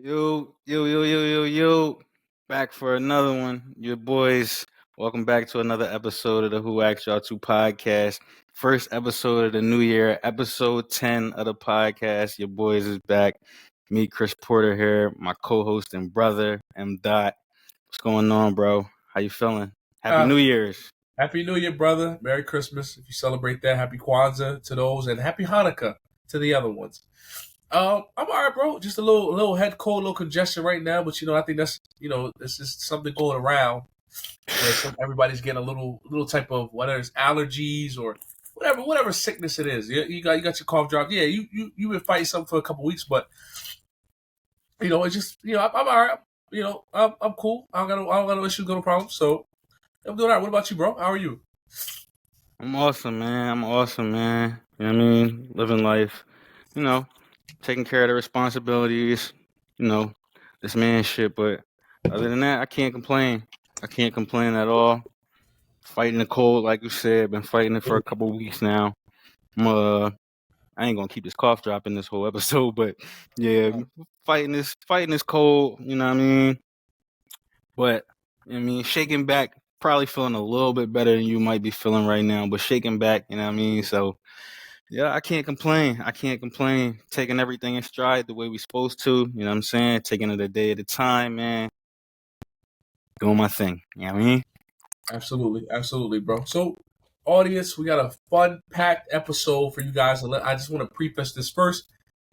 Yo. Back for another one. Your boys, welcome back to another episode of the Who Asked Y'all To podcast. First episode of the new year, episode 10 of the podcast. Your boys is back. Me, Chris Porter here, my co-host and brother, M.Dot. What's going on, bro? How you feeling? Happy New Year's. Happy New Year, brother. Merry Christmas if you celebrate that. Happy Kwanzaa to those, and Happy Hanukkah to the other ones. I'm all right, bro. Just a little head cold, a little congestion right now, but I think that's this is something going around where everybody's getting a little type of whether it's allergies or whatever sickness it is. You got your cough drop. Yeah, you've been fighting something for a couple weeks, but it's just I'm all right. I'm cool. I don't got no issues, no problems. So I'm doing all right. What about you, bro? How are you? I'm awesome, man. You know what I mean? Living life. Taking care of the responsibilities, this man shit. But other than that, I can't complain. I can't complain at all. Fighting the cold, like you said, been fighting it for a couple weeks now. I ain't gonna keep this cough drop in this whole episode, but yeah, fighting this cold, you know what I mean? But shaking back, probably feeling a little bit better than you might be feeling right now, but shaking back, you know what I mean? So yeah, I can't complain. Taking everything in stride the way we supposed to. You know what I'm saying? Taking it a day at a time, man. Doing my thing. You know what I mean? Absolutely, bro. So, audience, we got a fun-packed episode for you guys. I just want to preface this first.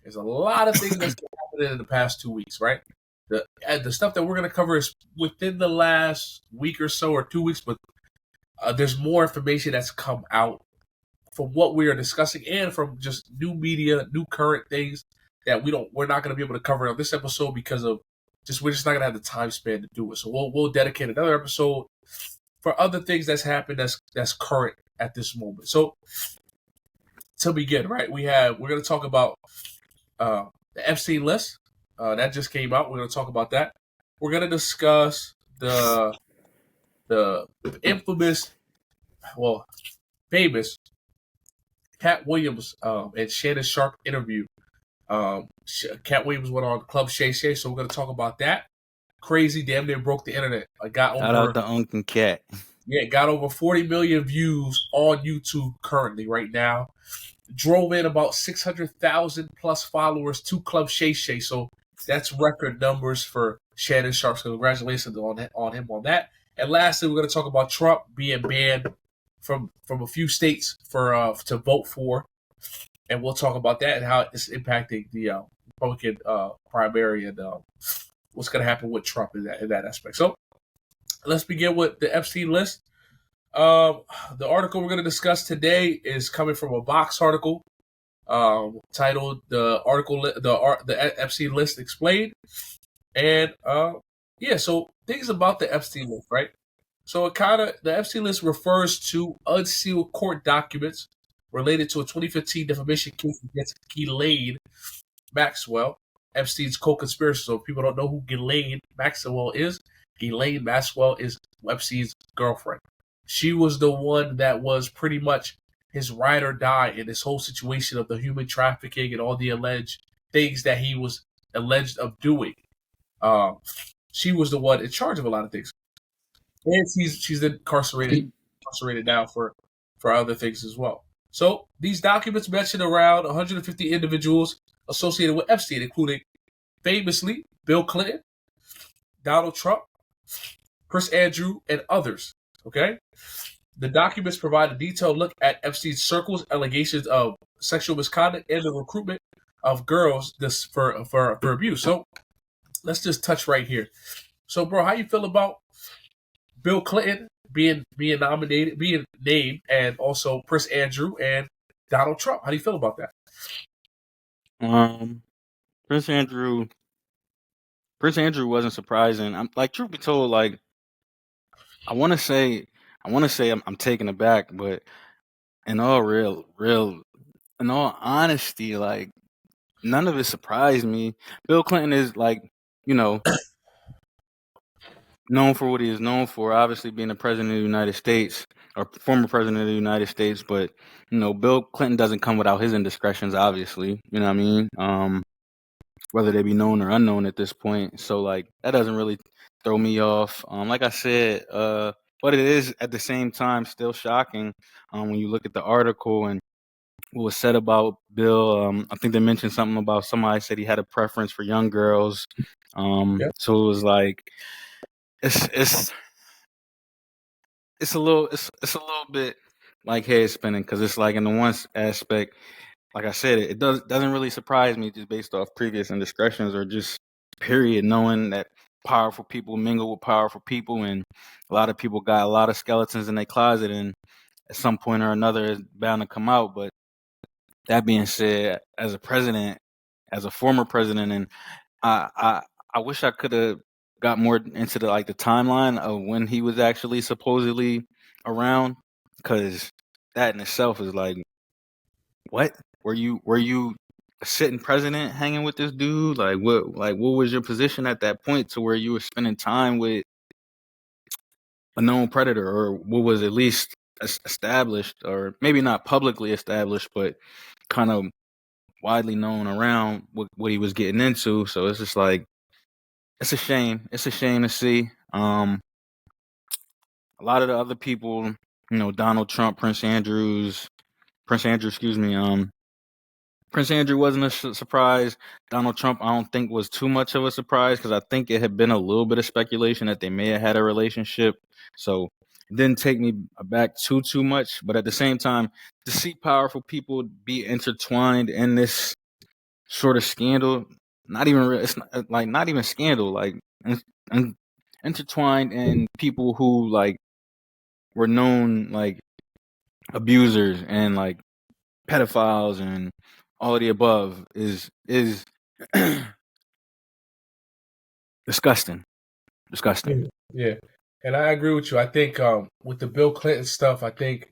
There's a lot of things that's happened in the past 2 weeks, right? The stuff that we're going to cover is within the last week or so or 2 weeks, but there's more information that's come out from what we are discussing and from just new media, new current things that we're not going to be able to cover on this episode because of we're just not going to have the time span to do it. So we'll dedicate another episode for other things that's happened that's current at this moment. So to begin, right, we're going to talk about the Epstein list that just came out. We're going to talk about that. We're going to discuss the famous Katt Williams and Shannon Sharpe interview. Katt Williams went on Club Shay Shay, so we're going to talk about that. Crazy, damn near broke the internet. Shout out to Uncle Katt. Yeah, got over 40 million views on YouTube currently right now. Drove in about 600,000 plus followers to Club Shay Shay, so that's record numbers for Shannon Sharpe. So congratulations on him on that. And lastly, we're going to talk about Trump being banned from a few states to vote for, and we'll talk about that and how it's impacting the Republican primary and what's going to happen with Trump in that aspect. So let's begin with the Epstein list. The article we're going to discuss today is coming from a Vox article titled "The Epstein List Explained," and so things about the Epstein list, right? So the Epstein list refers to unsealed court documents related to a 2015 defamation case against Ghislaine Maxwell, Epstein's co-conspirator. So if people don't know who Ghislaine Maxwell is, Ghislaine Maxwell is Epstein's girlfriend. She was the one that was pretty much his ride or die in this whole situation of the human trafficking and all the alleged things that he was alleged of doing. She was the one in charge of a lot of things. And she's incarcerated now for other things as well. So these documents mention around 150 individuals associated with Epstein, including famously Bill Clinton, Donald Trump, Prince Andrew, and others. Okay, the documents provide a detailed look at Epstein's circles, allegations of sexual misconduct, and the recruitment of girls for abuse. So let's just touch right here. So, bro, how you feel about Bill Clinton being named, and also Prince Andrew and Donald Trump? How do you feel about that? Prince Andrew wasn't surprising. I'm like, truth be told, like I want to say I'm taken aback, but in all honesty, like none of it surprised me. Bill Clinton is like, known for what he is known for, obviously being the president of the United States or former president of the United States. But, Bill Clinton doesn't come without his indiscretions, obviously. You know what I mean? whether they be known or unknown at this point. So like that doesn't really throw me off. Like I said, but it is at the same time still shocking when you look at the article and what was said about Bill. I think they mentioned something about somebody said he had a preference for young girls. Yep. So it was like it's it's a little bit like head spinning because it's like in the one aspect, like I said, it doesn't really surprise me just based off previous indiscretions or just period knowing that powerful people mingle with powerful people and a lot of people got a lot of skeletons in their closet and at some point or another it's bound to come out. But that being said, as a president, as a former president, and I I, I wish I could have got more into the timeline of when he was actually supposedly around, because that in itself is like, what were you a sitting president hanging with this dude? What was your position at that point to where you were spending time with a known predator, or what was at least established, or maybe not publicly established, but kind of widely known around what he was getting into. So it's just like it's a shame. It's a shame to see. A lot of the other people, Donald Trump, Prince Andrew, excuse me. Prince Andrew wasn't a surprise. Donald Trump, I don't think was too much of a surprise because I think it had been a little bit of speculation that they may have had a relationship. So it didn't take me aback too much. But at the same time, to see powerful people be intertwined in this sort of scandal, not even it's not even scandal, like in, intertwined in people who like were known like abusers and like pedophiles and all of the above is disgusting. Disgusting. Yeah, and I agree with you. I think with the Bill Clinton stuff, I think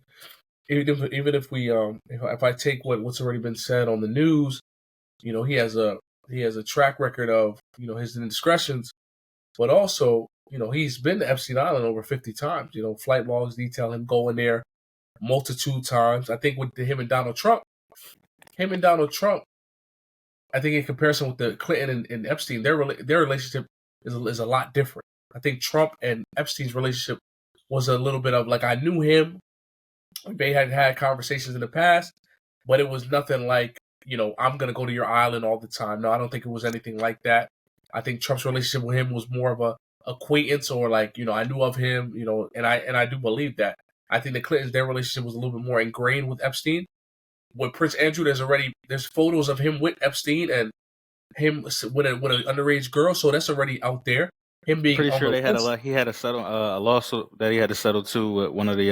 even if we if I take what's already been said on the news, he has a track record of his indiscretions, but also he's been to Epstein Island over 50 times. Flight logs detail him going there multitude times. I think with him and Donald Trump, I think in comparison with the Clinton and Epstein, their relationship is a lot different. I think Trump and Epstein's relationship was a little bit of like I knew him. They had conversations in the past, but it was nothing like I'm gonna go to your island all the time. No, I don't think it was anything like that. I think Trump's relationship with him was more of a acquaintance or like I knew of him, and I do believe that. I think the Clintons their relationship was a little bit more ingrained with Epstein. With Prince Andrew, there's photos of him with Epstein and him with an underage girl, so that's already out there. Him being Pretty on sure the they had list, he had a lawsuit that he had to settle too with one of the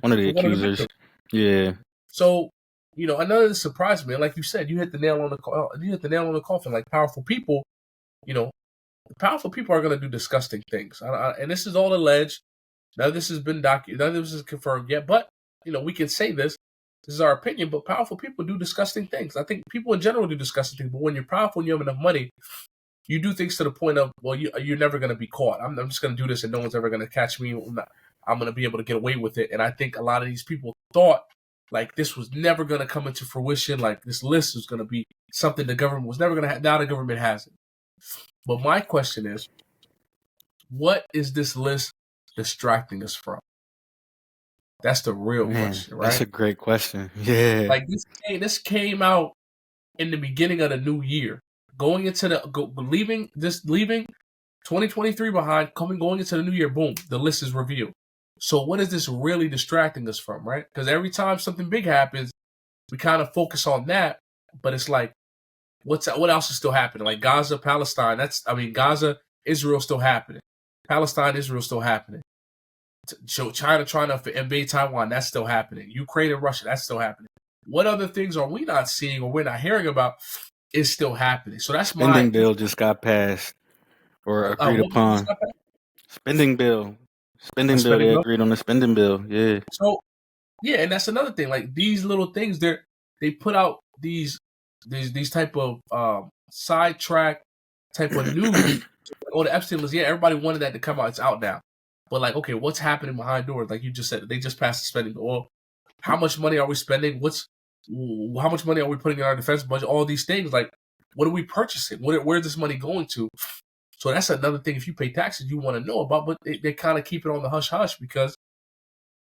one of the accusers. victims. Yeah. So another surprise, man. Like you said, you hit the nail on the coffin. Like powerful people, you know, powerful people are going to do disgusting things, and this is all alleged. None of this has been documented. None of this is confirmed yet. But we can say this. This is our opinion. But powerful people do disgusting things. I think people in general do disgusting things. But when you're powerful and you have enough money, you do things to the point of, well, you're never going to be caught. I'm just going to do this, and no one's ever going to catch me. I'm going to be able to get away with it. And I think a lot of these people thought like this was never going to come into fruition. Like this list was going to be something the government was never going to have. Now the government has it. But my question is, what is this list distracting us from? That's the real question, That's right? a great question. Yeah. Like this came out in the beginning of the new year, going into leaving 2023 behind, going into the new year. Boom, the list is revealed. So what is this really distracting us from, right? Because every time something big happens, we kind of focus on that, but it's like, what else is still happening? Like Gaza, Palestine. Gaza, Israel still happening. Palestine, Israel still happening. So China trying to invade Taiwan, that's still happening. Ukraine and Russia, that's still happening. What other things are we not seeing or we're not hearing about is still happening? So that's Spending bill just got passed or agreed what bill upon. Spending bill. a Spending bill. spending They bill. agreed on the spending bill. Yeah. So yeah, and that's another thing. Like these little things, they put out these type of sidetrack type of news. The Epstein list. Yeah, everybody wanted that to come out. It's out now. But like, okay, what's happening behind doors? Like you just said, they just passed the spending bill. Well, how much money are we spending? How much money are we putting in our defense budget? All these things. Like what are we purchasing? Where's this money going to? So that's another thing. If you pay taxes, you want to know about, but they kind of keep it on the hush hush because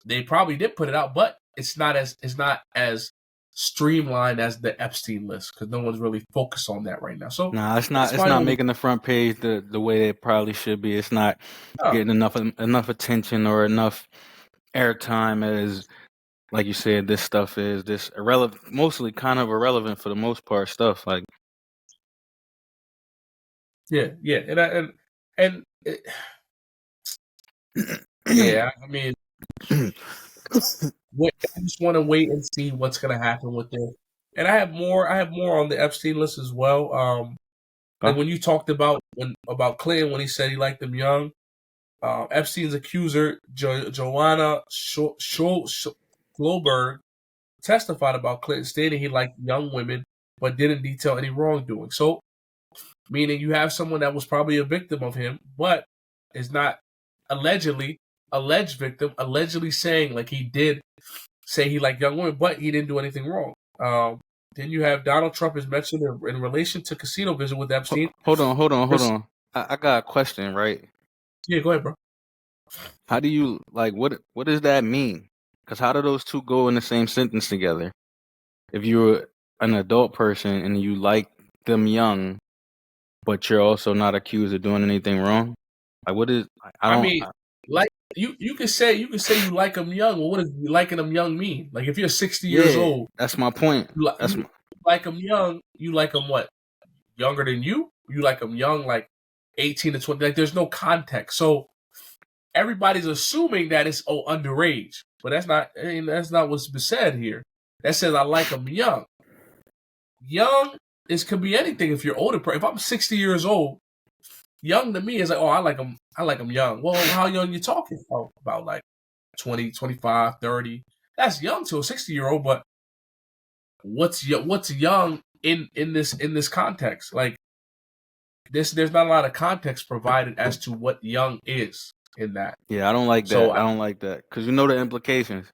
they probably did put it out, but it's not as streamlined as the Epstein list because no one's really focused on that right now. So Nah, it's that's not. It's my not only. making the front page the way it probably should be. It's not Oh, getting enough attention or enough airtime as, like you said, this stuff is this irrelevant, mostly kind of irrelevant for the most part stuff. Like, yeah, and yeah. I mean, I just want to wait and see what's going to happen with it. And I have more. I have more on the Epstein list as well. Like when you talked about about Clinton when he said he liked them young. Epstein's accuser, Joanna Goldberg, testified about Clinton, stating he liked young women, but didn't detail any wrongdoing. So, meaning you have someone that was probably a victim of him, but is not alleged victim, allegedly saying like he did say he liked young women, but he didn't do anything wrong. Then you have Donald Trump is mentioned in relation to casino visit with Epstein. hold on. I got a question, right? Yeah, go ahead, bro. How do you like what does that mean? Because how do those two go in the same sentence together? If you're an adult person and you like them young, but you're also not accused of doing anything wrong, like what is? I I don't. mean, like you could say you like them young. Well, what does liking them young mean? Like if you're 60 years Yeah, old, that's my point. That's you like them young. You like them what? Younger than you? You like them young, like 18 to 20. Like there's no context. So everybody's assuming that it's underage, but that's not. I mean, that's not what's been said here. That says I like them young. Young could be anything. If you're older, if I'm 60 years old, young to me is like, oh, I like them. I like them young. Well, how young you talking about? Like 20, 25, 30. That's young to a 60-year-old, but what's young in this context? Like there's not a lot of context provided as to what young is in that. Yeah, I don't like So that. I don't like that because you know the implications.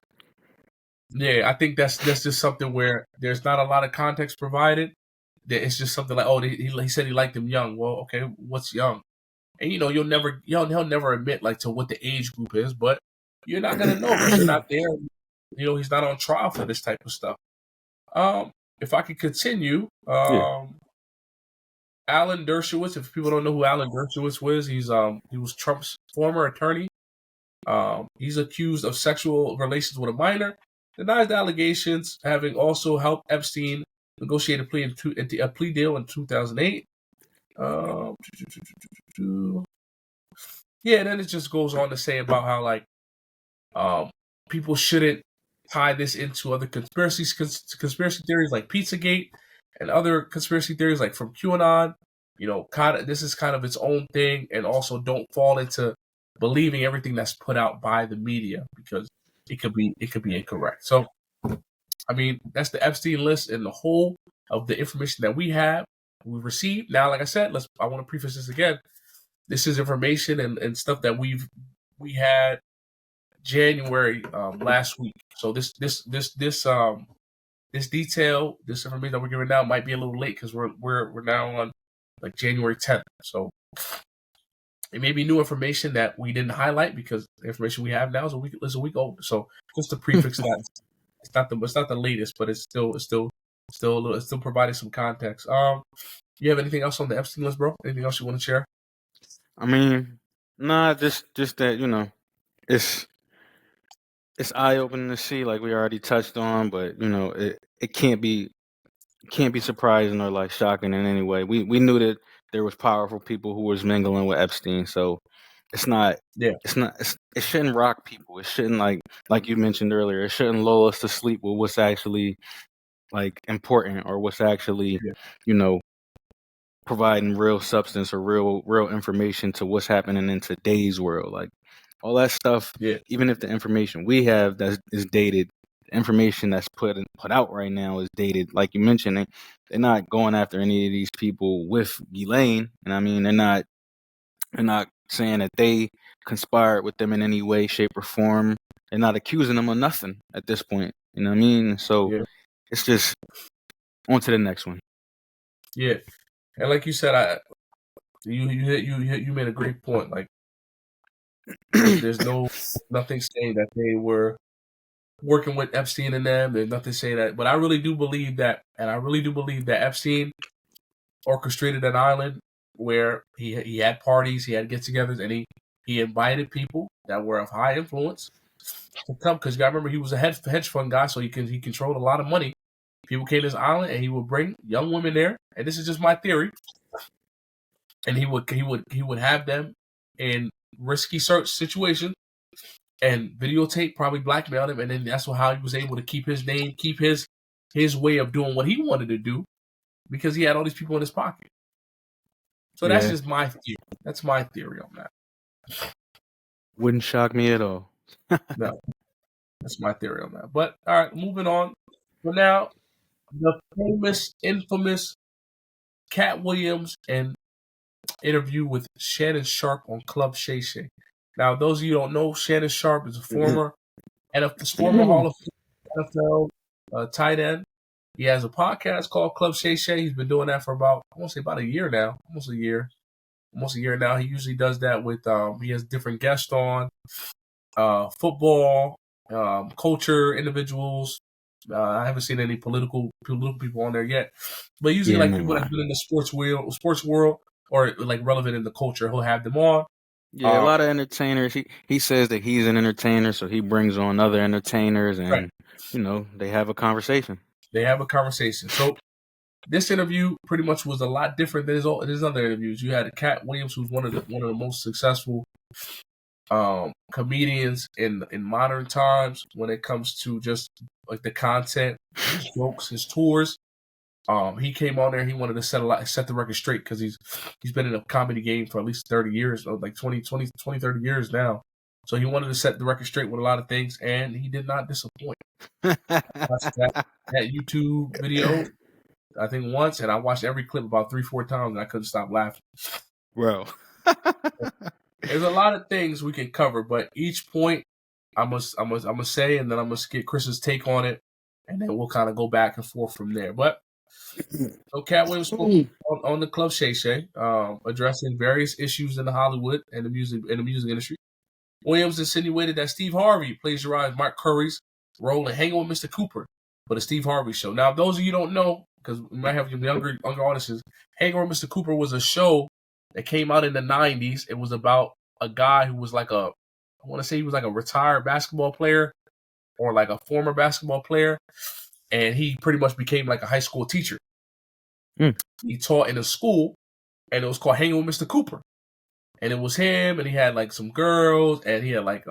yeah, I think that's just something where there's not a lot of context provided. That it's just something like, oh, he said he liked them young. Well, okay, what's young? And he'll never admit like to what the age group is, but you're not gonna know because you're not there. He's not on trial for this type of stuff. If I could continue, Yeah. Alan Dershowitz. If people don't know who Alan Dershowitz was, he was Trump's former attorney. He's accused of sexual relations with a minor. Denies the allegations, having also helped Epstein negotiate a plea deal in 2008. Yeah, then it just goes on to say about how like people shouldn't tie this into other conspiracy theories like Pizzagate and other conspiracy theories like from QAnon. This is kind of its own thing, and also don't fall into believing everything that's put out by the media because it could be incorrect. So, I mean, that's the Epstein list and the whole of the information that we received. Now, like I said, I want to preface this again. This is information and stuff that we had January last week. So this detail, this information that we're giving now might be a little late because we're now on like January 10th. So it may be new information that we didn't highlight because the information we have now is a week old. So just to prefix that, it's not the latest, but it's still providing some context. You have anything else on the Epstein list, bro? Anything else you want to share? I mean, nah, just that it's eye opening to see, like we already touched on, but it can't be surprising or like shocking in any way. We knew that there was powerful people who was mingling with Epstein, so it's not. Yeah. It shouldn't rock people. It shouldn't like you mentioned earlier. It shouldn't lull us to sleep with what's actually like important or what's actually Yeah. Providing real substance or real information to what's happening in today's world. Like all that stuff, Yeah. even if the information we have that is dated, the information that's put out right now is dated. Like you mentioned, they're not going after any of these people with Ghislaine, and I mean they're not saying that they conspired with them in any way, shape, or form. They're not accusing them of nothing at this point. You know what I mean? So Yeah. it's just on to the next one. Yeah, and like you said, you made a great point. Like, there's nothing saying that they were working with Epstein and them. There's nothing saying that, but I really do believe that, and I really do believe that Epstein orchestrated an island where he had parties, he had get-togethers, and he invited people that were of high influence to come, because you got to remember he was a hedge fund guy, so he controlled a lot of money. People came to this island, and he would bring young women there, and this is just my theory. And he would have them in risky search situations and videotape, probably blackmail him, and then that's how he was able to keep his name, keep his way of doing what he wanted to do, because he had all these people in his pocket. So that's just my theory. That's my theory on that. Wouldn't shock me at all. No, that's my theory on that. But all right, moving on. For now, the famous, infamous Katt Williams and interview with Shannon Sharpe on Club Shay Shay. Now, those of you who don't know, Shannon Sharpe is a former Hall of Fame NFL tight end. He has a podcast called Club Shay Shay. He's been doing that for about a year now, almost a year now. He usually does that with he has different guests on, football, culture individuals. I haven't seen any political people on there yet, but usually people that have been in the sports world or like relevant in the culture, he'll have them on. Yeah, a lot of entertainers. He says that he's an entertainer, so he brings on other entertainers, and right. They have a conversation. So this interview pretty much was a lot different than his other interviews. You had Katt Williams, who's one of the most successful comedians in modern times when it comes to just like the content, his jokes, his tours. He came on there. He wanted to set the record straight, because he's been in a comedy game for at least 30 years, or like 20, 30 years now. So he wanted to set the record straight with a lot of things, and he did not disappoint. I watched that YouTube video, I think, once, and I watched every clip about 3-4 times, and I couldn't stop laughing. Bro. There's a lot of things we can cover, but each point I'm gonna say, and then I'm gonna get Chris's take on it, and then we'll kind of go back and forth from there. But so Katt Williams spoke on the Club Shay Shay, addressing various issues in the Hollywood and the music industry. Williams insinuated that Steve Harvey plagiarized Mark Curry's role in Hanging with Mr. Cooper for the Steve Harvey Show. Now, those of you who don't know, because we might have younger audiences, Hanging with Mr. Cooper was a show that came out in the 90s. It was about a guy who was like I want to say he was like a retired basketball player or like a former basketball player, and he pretty much became like a high school teacher. He taught in a school, and it was called Hanging with Mr. Cooper. And it was him, and he had like some girls, and he had like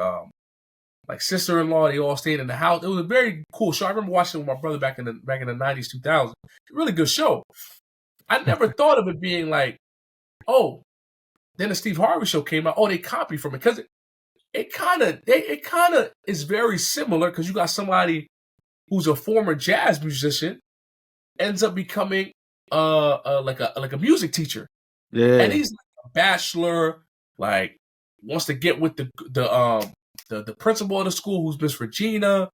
sister-in-law. They all stayed in the house. It was a very cool show. I remember watching it with my brother back in the 90s, 2000. Really good show. I never thought of it being like, oh, then the Steve Harvey Show came out. Oh, they copied from it, because it kind of is very similar, because you got somebody who's a former jazz musician ends up becoming like a music teacher. Yeah. And he's like a bachelor, like wants to get with the principal of the school, who's Miss Regina,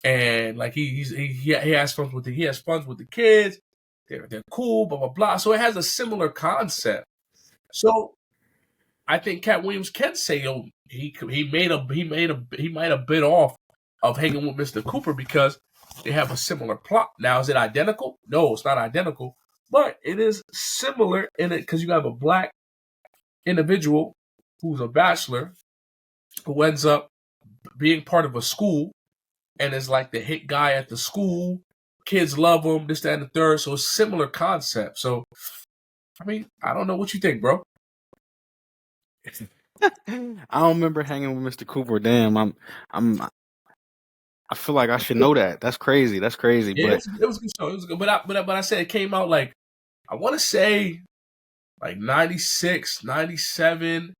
and like he has fun with the kids. They're cool, blah blah blah. So it has a similar concept. So I think Katt Williams can say, yo, he might have bit off of Hanging with Mr. Cooper, because they have a similar plot. Now, is it identical? No, it's not identical, but it is similar in it, because you have a black individual who's a bachelor who ends up being part of a school and is like the hit guy at the school. Kids love him, this, that, and the third. So it's similar concept. So, I mean, I don't know what you think, bro. I don't remember Hanging with Mr. Cooper. Damn, I feel like I should know that. That's crazy. Yeah, but it was a good show. It was good. But I said it came out like, I want to say like 96, 97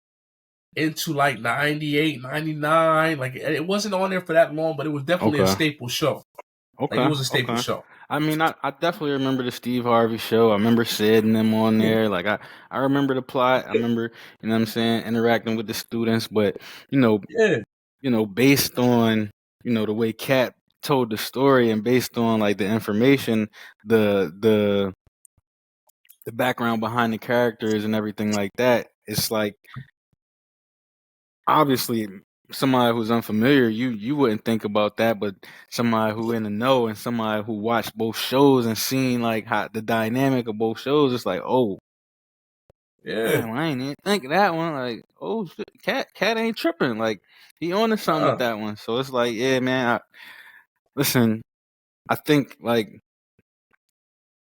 into like 98, 99. Like, it wasn't on there for that long, but it was definitely a staple show. Okay. Like, it was a staple show. I mean, I definitely remember the Steve Harvey Show. I remember Sid and them on there. Like, I remember the plot. I remember, you know what I'm saying, interacting with the students. But, based on, the way Katt told the story, and based on like the information, the the background behind the characters and everything like that, it's like obviously somebody who's unfamiliar, you wouldn't think about that, but somebody who in the know and somebody who watched both shows and seen like how the dynamic of both shows, it's like, oh, Yeah. damn, I ain't even think of that one. Like, oh, shit, cat ain't tripping. Like, he on to something with that one. So it's like, yeah, man. Listen, I think like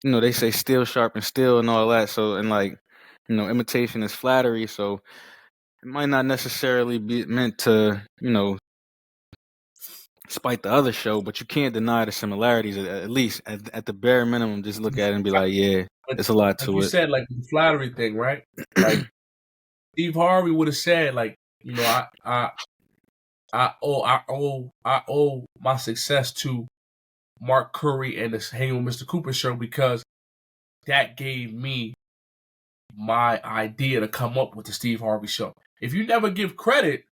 they say steel sharp and steel and all that. So and like, imitation is flattery. So it might not necessarily be meant to, spite the other show, but you can't deny the similarities. At least at the bare minimum, just look at it and be like, yeah, But it's a lot like to you it. said, like the flattery thing, right? Like Steve Harvey would have said, like, I owe my success to Mark Curry and the Hanging with Mr. Cooper show because that gave me my idea to come up with the Steve Harvey show. If you never give credit,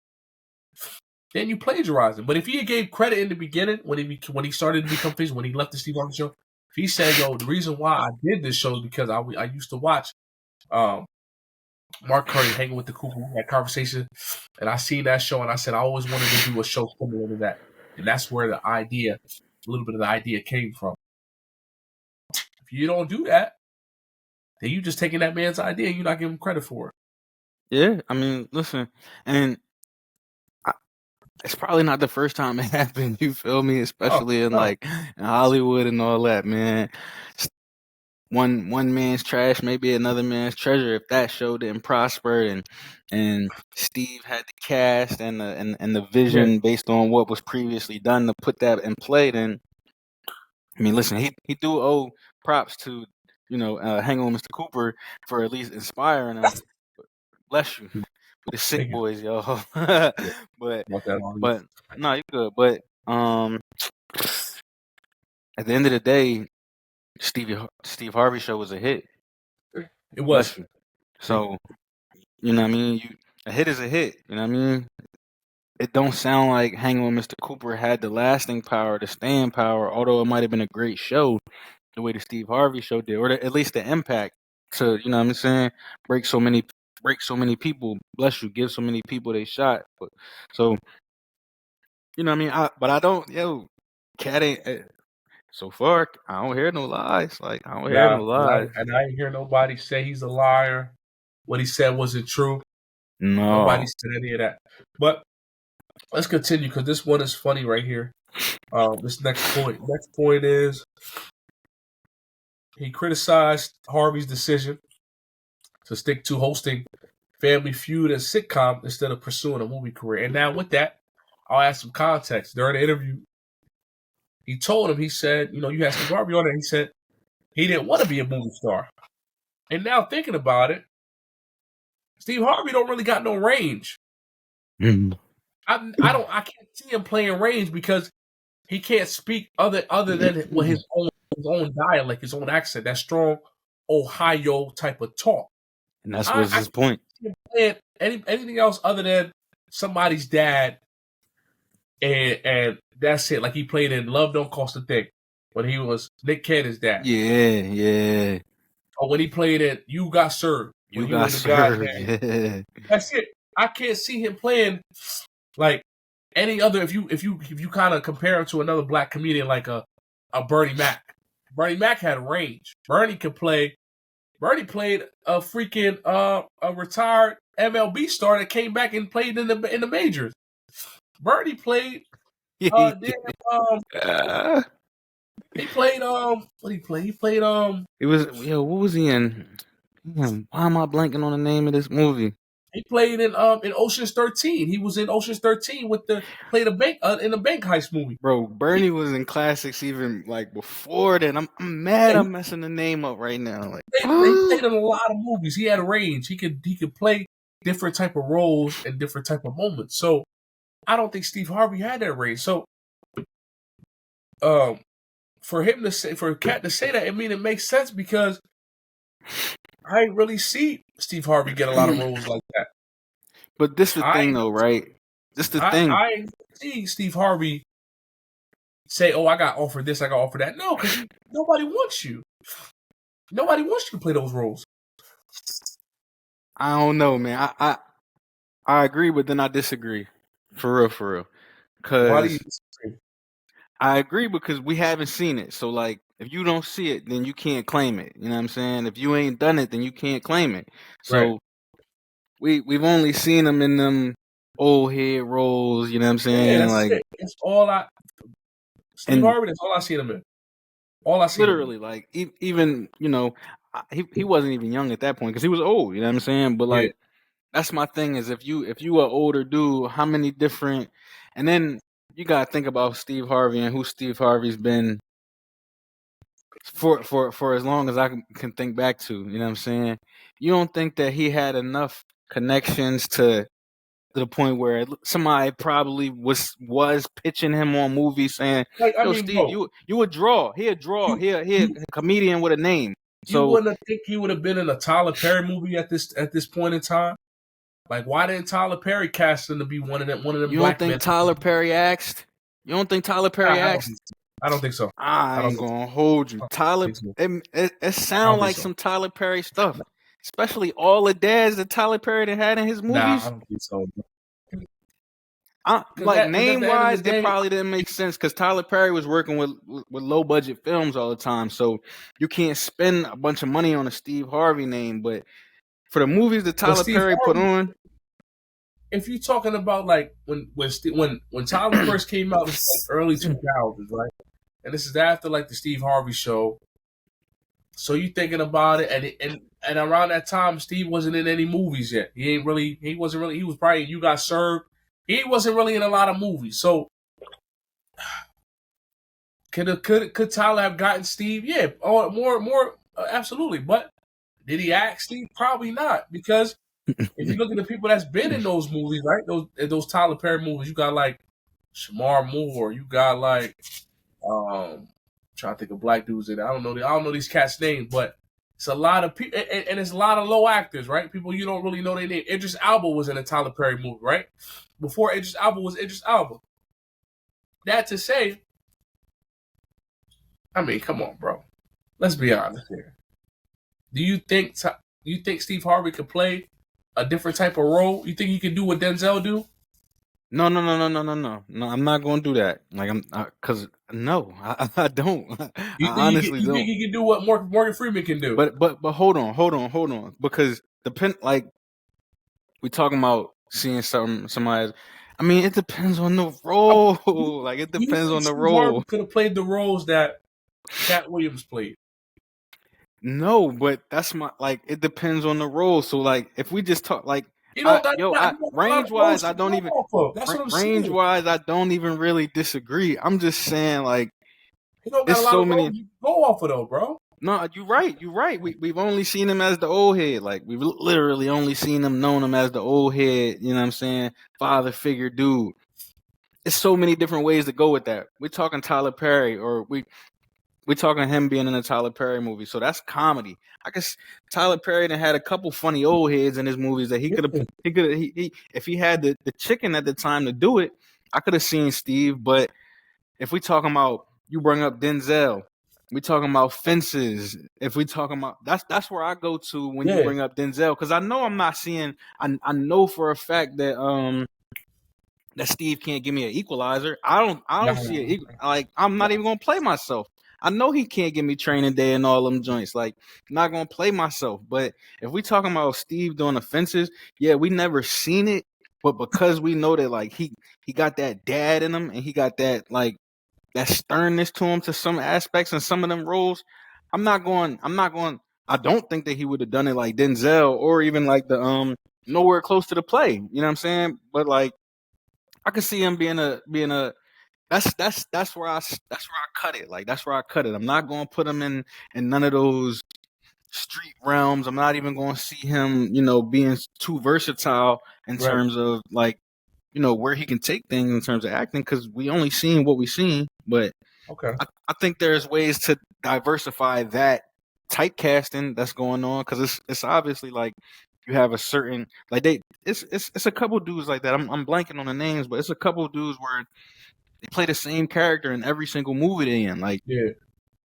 then you plagiarize it. But if he gave credit in the beginning, when he started to become famous, when he left the Steve Harvey show, if he said, "Yo, the reason why I did this show is because I used to watch um, Mark Curry hanging with the Cooper, that conversation, and I seen that show, and I said I always wanted to do a show similar to that, and that's where a little bit of the idea came from. If you don't do that, then you just taking that man's idea and you're not giving him credit for it. Yeah, I mean, listen, and it's probably not the first time it happened. You feel me? Oh, Especially in no. like in Hollywood and all that, man. One man's trash, maybe another man's treasure. If that show didn't prosper, and Steve had the cast and the Yeah. vision based on what was previously done to put that in play, then I mean, listen, he do owe props to Hang On Mr. Cooper for at least inspiring him. Bless you. We the sick Thank you. boys, yo. Yeah, but about that on but no, you good. But at the end of the day, Steve Harvey show was a hit. It Bless was. you. Thank you. So you know what I mean. A hit is a hit. You know what I mean. It don't sound like Hanging with Mr. Cooper had the lasting power, the staying power. Although it might have been a great show, the way the Steve Harvey show did, or at least the impact to what I'm saying, break so many people. Bless you, give so many people they shot. But so what I mean. But I don't, cat ain't. So far, I don't hear no lies. Like I don't hear no Nah, lies. and I ain't hear nobody say he's a liar. What he said wasn't true. Nobody No. said any of that. But let's continue because this one is funny right here. This next point. Next point is he criticized Harvey's decision to stick to hosting Family Feud and sitcom instead of pursuing a movie career. And now with that, I'll add some context. During the interview, he told him, he said, you had Steve Harvey on it. He said he didn't want to be a movie star. And now thinking about it, Steve Harvey don't really got no range. I can't see him playing range because he can't speak other than his own dialect, his own accent, that strong Ohio type of talk. And that's I what's his can't point. see him playing anything else other than somebody's dad, and that's it. Like he played in Love Don't Cost a Thing when he was Nick Cannon's dad, Yeah. or when he played in You Got Served when You he got was the guy's served. dad. Yeah. That's it. I can't see him playing like any other. If you kind of compare him to another black comedian like a Bernie Mac. Bernie Mac had range. Bernie could play. Bernie played a freaking a retired MLB star that came back and played in the majors. Bernie played damn, he played what he played? He played It was what was he in? Damn, why am I blanking on the name of this movie? he played in Ocean's 13. He was in Ocean's 13 played a bank in a bank heist movie. Bro, Bernie was in classics even like before then. I'm mad Yeah, I'm messing the name up right now. Like he played in a lot of movies. He had range. He could play different type of roles and different type of moments. So I don't think Steve Harvey had that range. So for Katt to say that, I mean it makes sense because I ain't really see Steve Harvey get a lot of roles like that. But this the thing I though, right? This the thing. I see Steve Harvey say, "Oh, I got offered this, I got offered that." No, because nobody wants you. Nobody wants you to play those roles. I don't know, man. I agree, but then I disagree. For real, for real. Why do you Because disagree? I agree because we haven't seen it. So like if you don't see it, then you can't claim it. You know what I'm saying? If you ain't done it, then you can't claim it. Right. So we've only seen him in them old head roles, you know what I'm Yeah, saying? that's Like it. It's all I. Steve and Harvey. That's all I seen him in. All I seen him in. literally like even, you know, he wasn't even young at that point because he was old, you know what I'm saying? But Yeah. like that's my thing is if you an older dude, how many different and then you gotta think about Steve Harvey and who Steve Harvey's been for as long as I can think back to. You know what I'm saying? You don't think that he had enough connections to the point where somebody probably was pitching him on movies saying, Like I "Yo, mean, Steve, bro, you a draw. He a draw. you He a you comedian with a name." you So wouldn't think he would have been in a Tyler Perry movie at this point in time. Like, why didn't Tyler Perry cast him to be one of them you don't black think men? Tyler Perry asked? You don't think Tyler Perry I don't asked? think so. I don't think so. I I don't ain't think so. gonna hold you. I Tyler, don't think so. it I don't sound think like so. some Tyler Perry stuff, especially all the dads that Tyler Perry done had in his Nah, I movies. don't think so. Like Because at name the end of the wise, it day, probably didn't make sense because Tyler Perry was working with low budget films all the time, so you can't spend a bunch of money on a Steve Harvey name. But for the movies that but Tyler Steve Perry put Harvey, on, if you're talking about like when Tyler first came out, it's like early 2000s, right? And this is after like the Steve Harvey show. So you thinking about it, and around that time, Steve wasn't in any movies yet. He wasn't really. He was probably You Got Served. He wasn't really in a lot of movies. So could Tyler have gotten Steve? Yeah, or more, absolutely. But did he ask Steve? Probably not, because if you look at the people that's been in those movies, right? Those Tyler Perry movies, you got like Shamar Moore. You got like trying to think of black dudes in it. I don't know these cats' names, but it's a lot of people, and it's a lot of low actors, right? People you don't really know their name. Idris Elba was in a Tyler Perry movie, right? Before Idris Elba was Idris Elba. That to say, I mean, come on, bro. Let's be honest here. Do you think Steve Harvey could play a different type of role? You think he could do what Denzel do? no. I'm not gonna do that. Like cause no, I don't. I honestly You think don't. he can do what Morgan Freeman can do? But hold on, because like we talking about seeing somebody. I mean, it depends on the role. Like it Do you depends think on the Steve Harvey role. could have played the roles that Katt Williams played? No, but that's my like. It depends on the role. So like, if we just talk like, He don't got, I he don't got a lot of range roles wise, I to go don't even off of. That's what I'm range saying. wise, I don't even really disagree. I'm just saying like, He don't got it's a lot so of many. roles to go off of though, bro. No, you're right. You're right. We've only seen him as the old head. Like we've literally only seen him, known him as the old head. You know what I'm saying? Father figure dude. It's so many different ways to go with that. We're talking Tyler Perry, or we're talking him being in a Tyler Perry movie. So that's comedy. I guess Tyler Perry done had a couple funny old heads in his movies that Yeah. he could have if he had the chicken at the time to do it, I could have seen Steve. But if we talking about, you bring up Denzel, we talking about Fences. If we talking about, that's where I go to when you Yeah. bring up Denzel, because I know I'm not seeing. I know for a fact that Steve can't give me an equalizer. I don't see it. Like I'm not even gonna play myself. I know he can't give me Training Day and all them joints. Like I'm not gonna play myself. But if we talking about Steve doing offenses, yeah, we never seen it. But because we know that like he got that dad in him and he got that like that sternness to him to some aspects and some of them roles, I'm not going I don't think that he would have done it like Denzel or even like the Nowhere Close to the Play. You know what I'm saying? But like I could see him being a that's where I cut it. Like that's where I cut it. I'm not going to put him in none of those street realms. I'm not even going to see him, being too versatile in Right. terms of like, where he can take things in terms of acting, because we only seen what we seen. But Okay. I think there's ways to diversify that typecasting that's going on, because it's obviously like you have a certain like it's a couple dudes like that. I'm blanking on the names, but it's a couple dudes where they play the same character in every single movie they in. Like Yeah.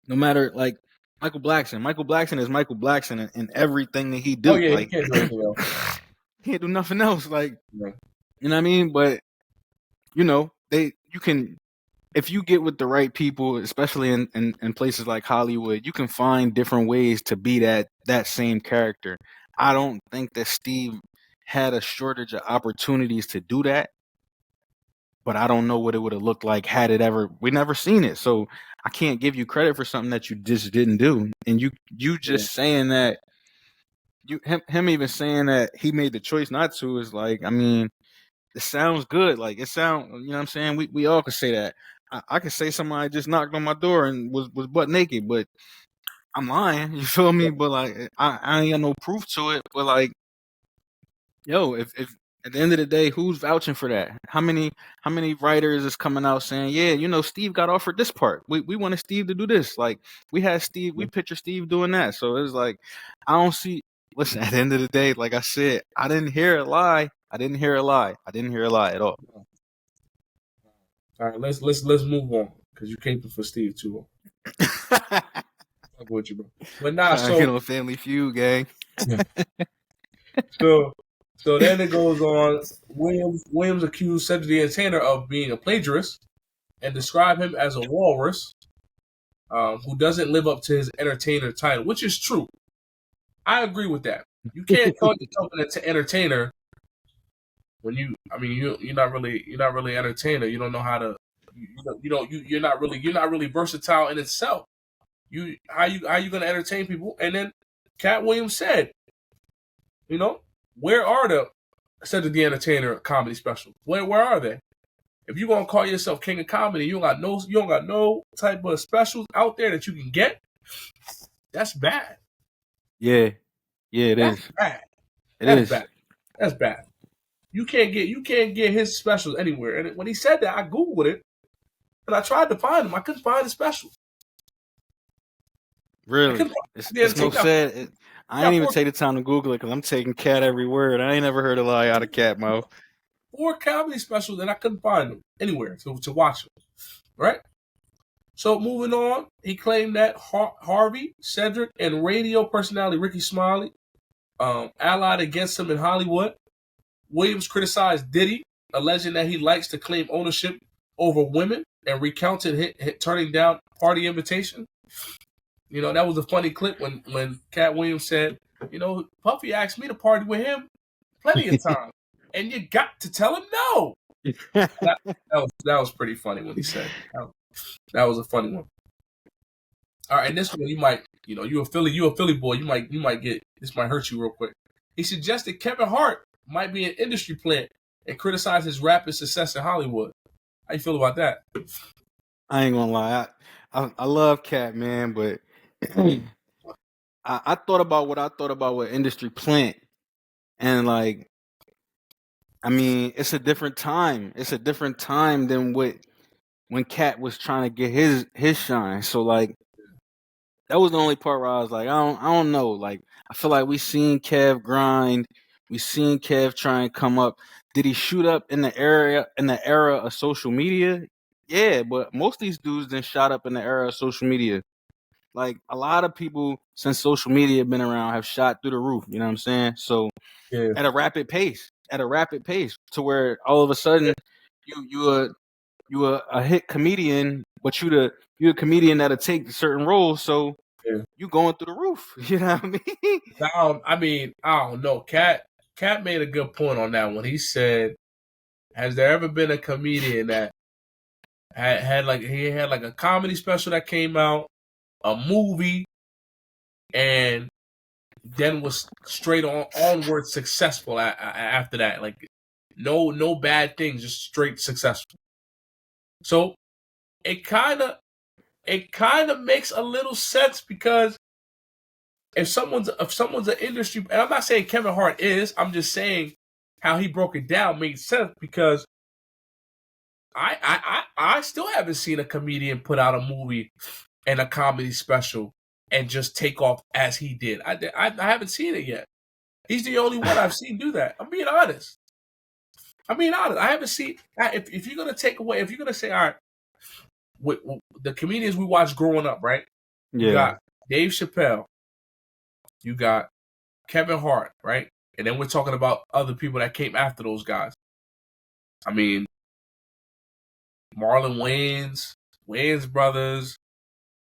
no matter like Michael Blackson. Michael Blackson is Michael Blackson in everything that he do. Oh yeah, like he can't do anything else. he can't do nothing else. Like Yeah. you know what I mean? But you know, you can if you get with the right people, especially in places like Hollywood, you can find different ways to be that same character. I don't think that Steve had a shortage of opportunities to do that, but I don't know what it would have looked like had it ever. We never seen it, so I can't give you credit for something that you just didn't do. And you just saying that him even saying that he made the choice not to is like, I mean, it sounds good. Like it sound, you know what I'm saying? We all could say that. I could say somebody just knocked on my door and was butt naked, but I'm lying. You feel me? But like I ain't got no proof to it. But like, yo, if at the end of the day, who's vouching for that? How many writers is coming out saying, yeah, you know, Steve got offered this part. We wanted Steve to do this. Like we had Steve, we picture Steve doing that. So it's like I don't see. Listen, at the end of the day, like I said, I didn't hear a lie. I didn't hear a lie. I didn't hear a lie at all. All right, let's move on because you came for Steve too. Fuck with you, bro. But nah, Trying to get on Family Feud, gang. So then it goes on. Williams accused Cedric the Entertainer of being a plagiarist and described him as a walrus who doesn't live up to his entertainer title, which is true. I agree with that. You can't call yourself an entertainer when you're not really entertainer. You don't know how to. You're not really versatile in itself. How you gonna entertain people? And then Katt Williams said, you know, where are the Cedric the Entertainer comedy specials? Where are they? If you're gonna call yourself king of comedy, you don't got no type of specials out there that you can get. That's bad. Yeah, it That's is. bad. That's bad. That's bad. You can't get his specials anywhere. And when he said that, I googled it and I tried to find them. I couldn't find the specials. Really? It's no sad. I ain't even take the time to Google it because I'm taking Katt every word. I ain't never heard a lie out of Katt mouth. 4 comedy specials and I couldn't find them anywhere to watch them. Right? So moving on, he claimed that Harvey, Cedric, and radio personality Ricky Smiley allied against him in Hollywood. Williams criticized Diddy, alleging that he likes to claim ownership over women and recounted turning down party invitation. You know, that was a funny clip when Katt Williams said, you know, Puffy asked me to party with him plenty of times, and you got to tell him no. that was pretty funny when he said that was a funny one. All right, and this one you might, you know, you a Philly boy, you might get this might hurt you real quick. He suggested Kevin Hart might be an industry plant and criticize his rapid success in Hollywood. How you feel about that? I ain't gonna lie, I love Katt, man, but I thought about what I thought about with industry plant, and like, I mean, it's a different time. It's a different time than when Katt was trying to get his shine. So like, that was the only part where I was like, I don't know. Like, I feel like we seen Kev grind, we seen Kev try and come up. Did he shoot up in the era of social media? Yeah, but most of these dudes then shot up in the era of social media. Like a lot of people since social media have been around have shot through the roof. You know what I'm saying? So Yeah. at a rapid pace, to where all of a sudden you a hit comedian, but you a comedian that'll take certain roles. So you going through the roof. You know what I mean? I don't know. Katt made a good point on that one. He said, "Has there ever been a comedian that had like a comedy special that came out, a movie, and then was straight onward successful after that? Like no bad things, just straight successful." So it kind of makes a little sense because if someone's an industry, and I'm not saying Kevin Hart is, I'm just saying how he broke it down made sense because I still haven't seen a comedian put out a movie and a comedy special and just take off as he did. I haven't seen it yet. He's the only one I've seen do that. I'm being honest. I haven't seen. If you're gonna take away, if you're gonna say, all right, the comedians we watched growing up, right? Yeah. You got Dave Chappelle. You got Kevin Hart, right? And then we're talking about other people that came after those guys. I mean, Marlon Wayans brothers.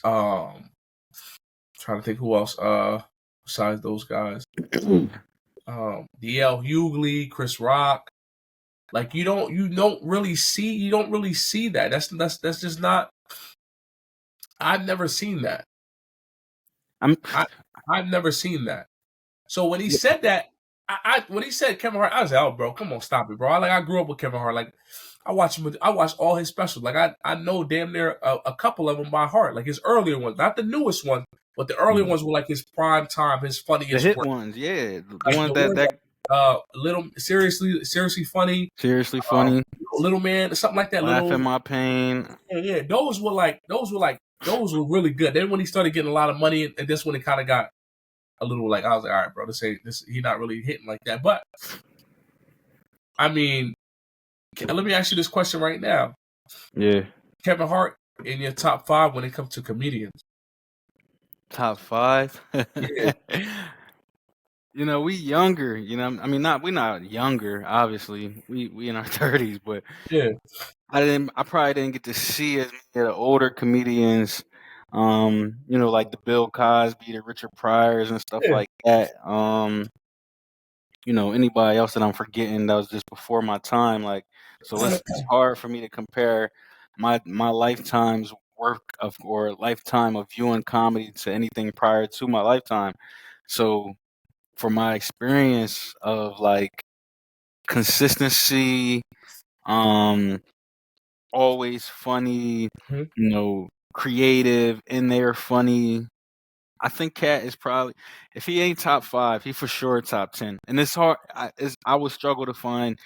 Trying to think who else. Besides those guys, D.L. Hughley, Chris Rock. Like you don't really see that. That's just not. I've never seen that. I've never seen that. So when he said that, when he said Kevin Hart, I was like, oh, bro, come on, stop it, bro. I grew up with Kevin Hart. Like, I watched all his specials. Like, I know damn near a couple of them by heart. Like his earlier ones, not the newest ones, but the earlier ones were like his prime time, his funniest. The hit ones, yeah, the like ones that little seriously funny, little man, something like that. Laugh at my pain. Yeah, those were really good. Then when he started getting a lot of money, and this when it kind of got a little like, I was like, all right, bro, he not really hitting like that. But I mean, let me ask you this question right now. Yeah, Kevin Hart in your top 5 when it comes to comedians. Top 5. Yeah. You know, we younger. You know, I mean, we're not younger. Obviously, we in our 30s, but yeah, I probably didn't get to see as many of the older comedians. You know, like the Bill Cosby, the Richard Pryors, and stuff like that. You know, anybody else that I'm forgetting that was just before my time. Like, so it's hard for me to compare my lifetime's work of or lifetime of viewing comedy to anything prior to my lifetime. So, for my experience of like consistency, always funny, you know, creative, in there funny. I think Katt is probably, if he ain't top 5, he for sure top 10. And it's hard. I would struggle to find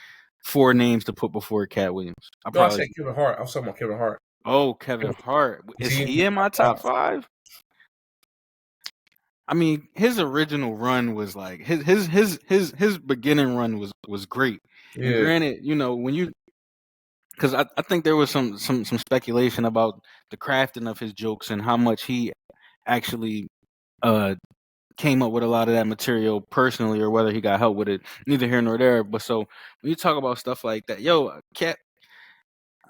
4 names to put before Katt Williams. I said Kevin Hart. I was talking about Kevin Hart. Oh, Kevin Hart. Is he in my top 5? I mean, his original run was like his beginning run was great. Yeah. And granted, you know, when you, because I think there was some speculation about the crafting of his jokes and how much he actually came up with a lot of that material personally, or whether he got help with it. Neither here nor there. But so when you talk about stuff like that, yo, Katt,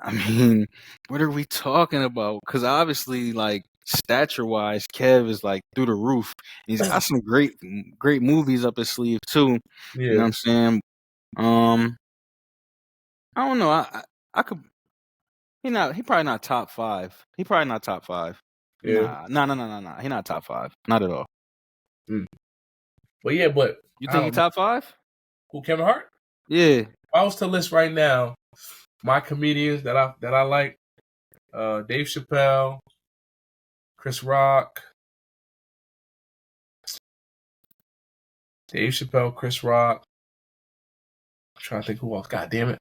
I mean, what are we talking about? Because obviously, like, stature-wise, Kev is like through the roof. He's got some great movies up his sleeve too. Yeah. You know what I'm saying? I don't know. I could. He probably not top 5. He probably not top 5. Yeah. Nah. He not top 5. Not at all. But yeah, but you think he top 5? Who, Kevin Hart? Yeah. If I was to list right now my comedians that I like, Dave Chappelle, Chris Rock, I'm trying to think who else. God damn it.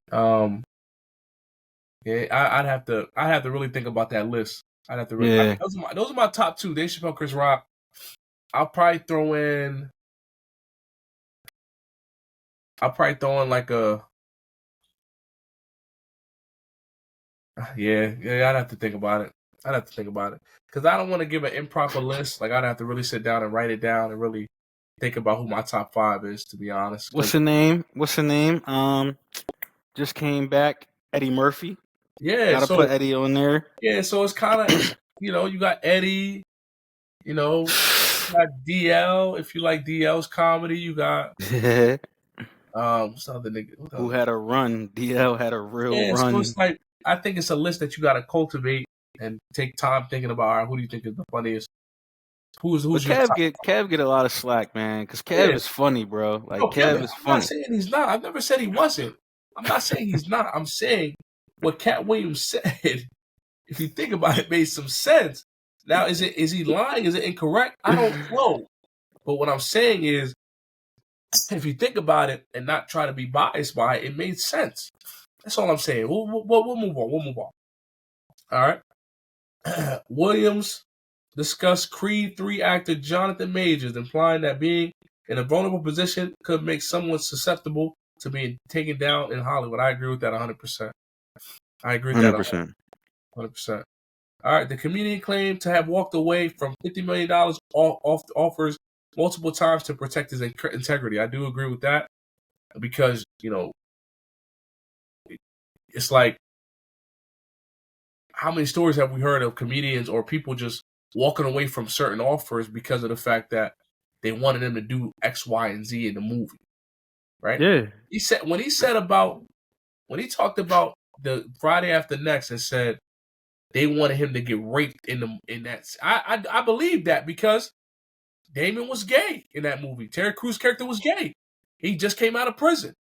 Yeah, I'd have to really think about that list. I'd have to really. Yeah. I mean, those are my top 2. Dave Chappelle, Chris Rock. I'll probably throw in like a. Yeah, I'd have to think about it. Because I don't want to give an improper list. Like, I'd have to really sit down and write it down and really think about who my top 5 is, to be honest. What's the name? Just came back, Eddie Murphy. Yeah. Gotta put Eddie on there. Yeah, so it's kind of, you know, you got Eddie, you know, you got DL. If you like DL's comedy, you got what's the other nigga? Who had a run? DL had a real run. So it's like, I think it's a list that you got to cultivate and take time thinking about. All right, who do you think is the funniest? Who's Kev get a lot of slack, man, because Kev is funny, bro. Like, Kev is funny. I'm not saying he's not. I've never said he wasn't. I'm not saying he's not. I'm saying what Katt Williams said, if you think about it, made some sense. Now, is he lying? Is it incorrect? I don't know. But what I'm saying is, if you think about it and not try to be biased by it, it made sense. That's all I'm saying. We'll move on. All right. Williams discussed Creed 3 actor Jonathan Majors, implying that being in a vulnerable position could make someone susceptible to being taken down in Hollywood. I agree with that 100%. I agree with 100%. that 100%. All right, the comedian claimed to have walked away from $50 million off offers multiple times to protect his integrity. I do agree with that because, it's like, how many stories have we heard of comedians or people just walking away from certain offers because of the fact that they wanted them to do X, Y, and Z in the movie, right? Yeah, When he talked about the Friday After Next and said they wanted him to get raped in that. I believe that because Damon was gay in that movie. Terry Crews' character was gay. He just came out of prison.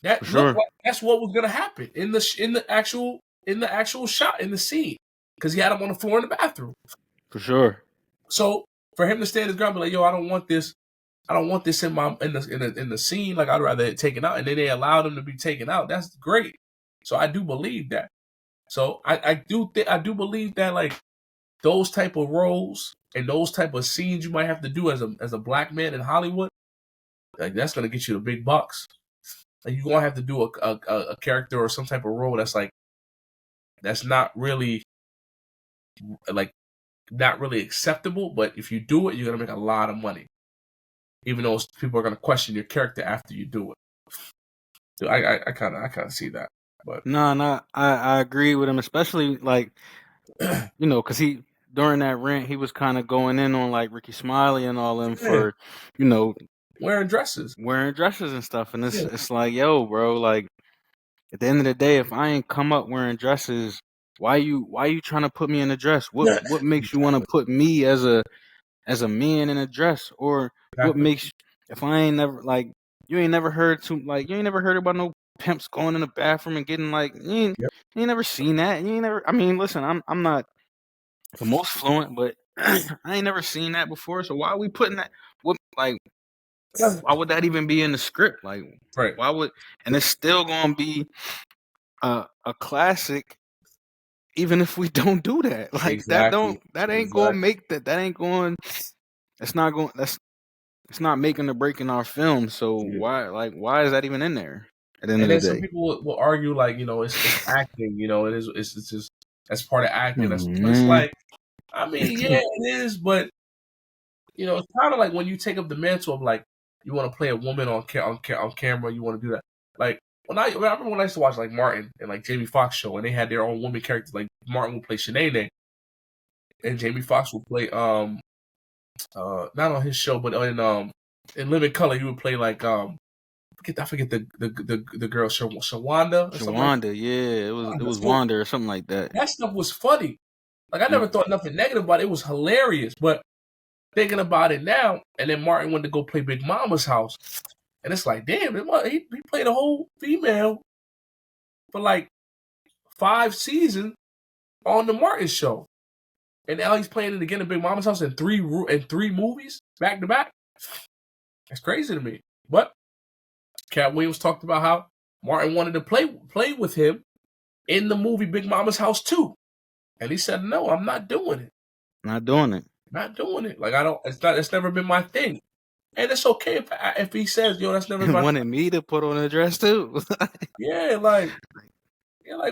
That for looked sure. like that's what was gonna happen in the actual shot in the scene because he had him on the floor in the bathroom. For sure. So for him to stand his ground, be like, "Yo, I don't want this. I don't want this in the scene. Like I'd rather it taken out." And then they allowed him to be taken out. That's great. So I do believe that. So I do believe that like those type of roles and those type of scenes you might have to do as a black man in Hollywood, like that's gonna get you the big bucks. Like you're gonna have to do a character or some type of role that's not really like not really acceptable. But if you do it, you're gonna make a lot of money, even though people are gonna question your character after you do it. So I kind of see that. But No, I agree with him, especially like because he during that rant he was kind of going in on like Ricky Smiley and all them yeah, for you know wearing dresses. wearing dresses and stuff, and Yeah, it's like, yo, bro, like at the end of the day, if I ain't come up wearing dresses, why you trying to put me in a dress? What makes you want to put me as a man in a dress, or what exactly. makes if I ain't never like you ain't never heard about no pimps going in the bathroom and getting like Yep. you ain't never seen that. You ain't never. I mean, listen, I'm not the most fluent, but I ain't never seen that before. So why are we putting that? What like? Why would that even be in the script? Like, Right. why would? And it's still gonna be a classic, even if we don't do that. Like Exactly. that ain't gonna Exactly. make that. That ain't going. That's not going. That's it's not making or breaking our film. So Yeah. why is that even in there? At the end And of the then some day, people will argue like, it's acting, it's just that's part of acting. But it's man. like, I mean, yeah, it is, but it's kind of like when you take up the mantle of like you want to play a woman on camera, you want to do that. Like I remember when I used to watch like Martin and like Jamie Foxx show, and they had their own woman characters. Like Martin would play Shanae, and Jamie Foxx would play not on his show, but in Living Color he would play like I forget the girl Shawanda or something like Shawanda, yeah, it that. was So Wanda or something like that. that stuff was funny. Like I never Mm. thought nothing negative about it. It was hilarious, but thinking about it now, and then Martin went to go play Big Mama's house, and it's like, damn, he played a whole female for like 5 seasons on the Martin show, and now he's playing it again in Big Mama's house in three movies back to back. That's crazy to me. But Katt Williams talked about how Martin wanted to play with him in the movie Big Mama's House 2. And he said, no, I'm not doing it. Not doing it. Not doing it. Like it's never been my thing. And it's okay if he says, yo, that's never And my thing. wanted me to put on a dress too. Yeah, like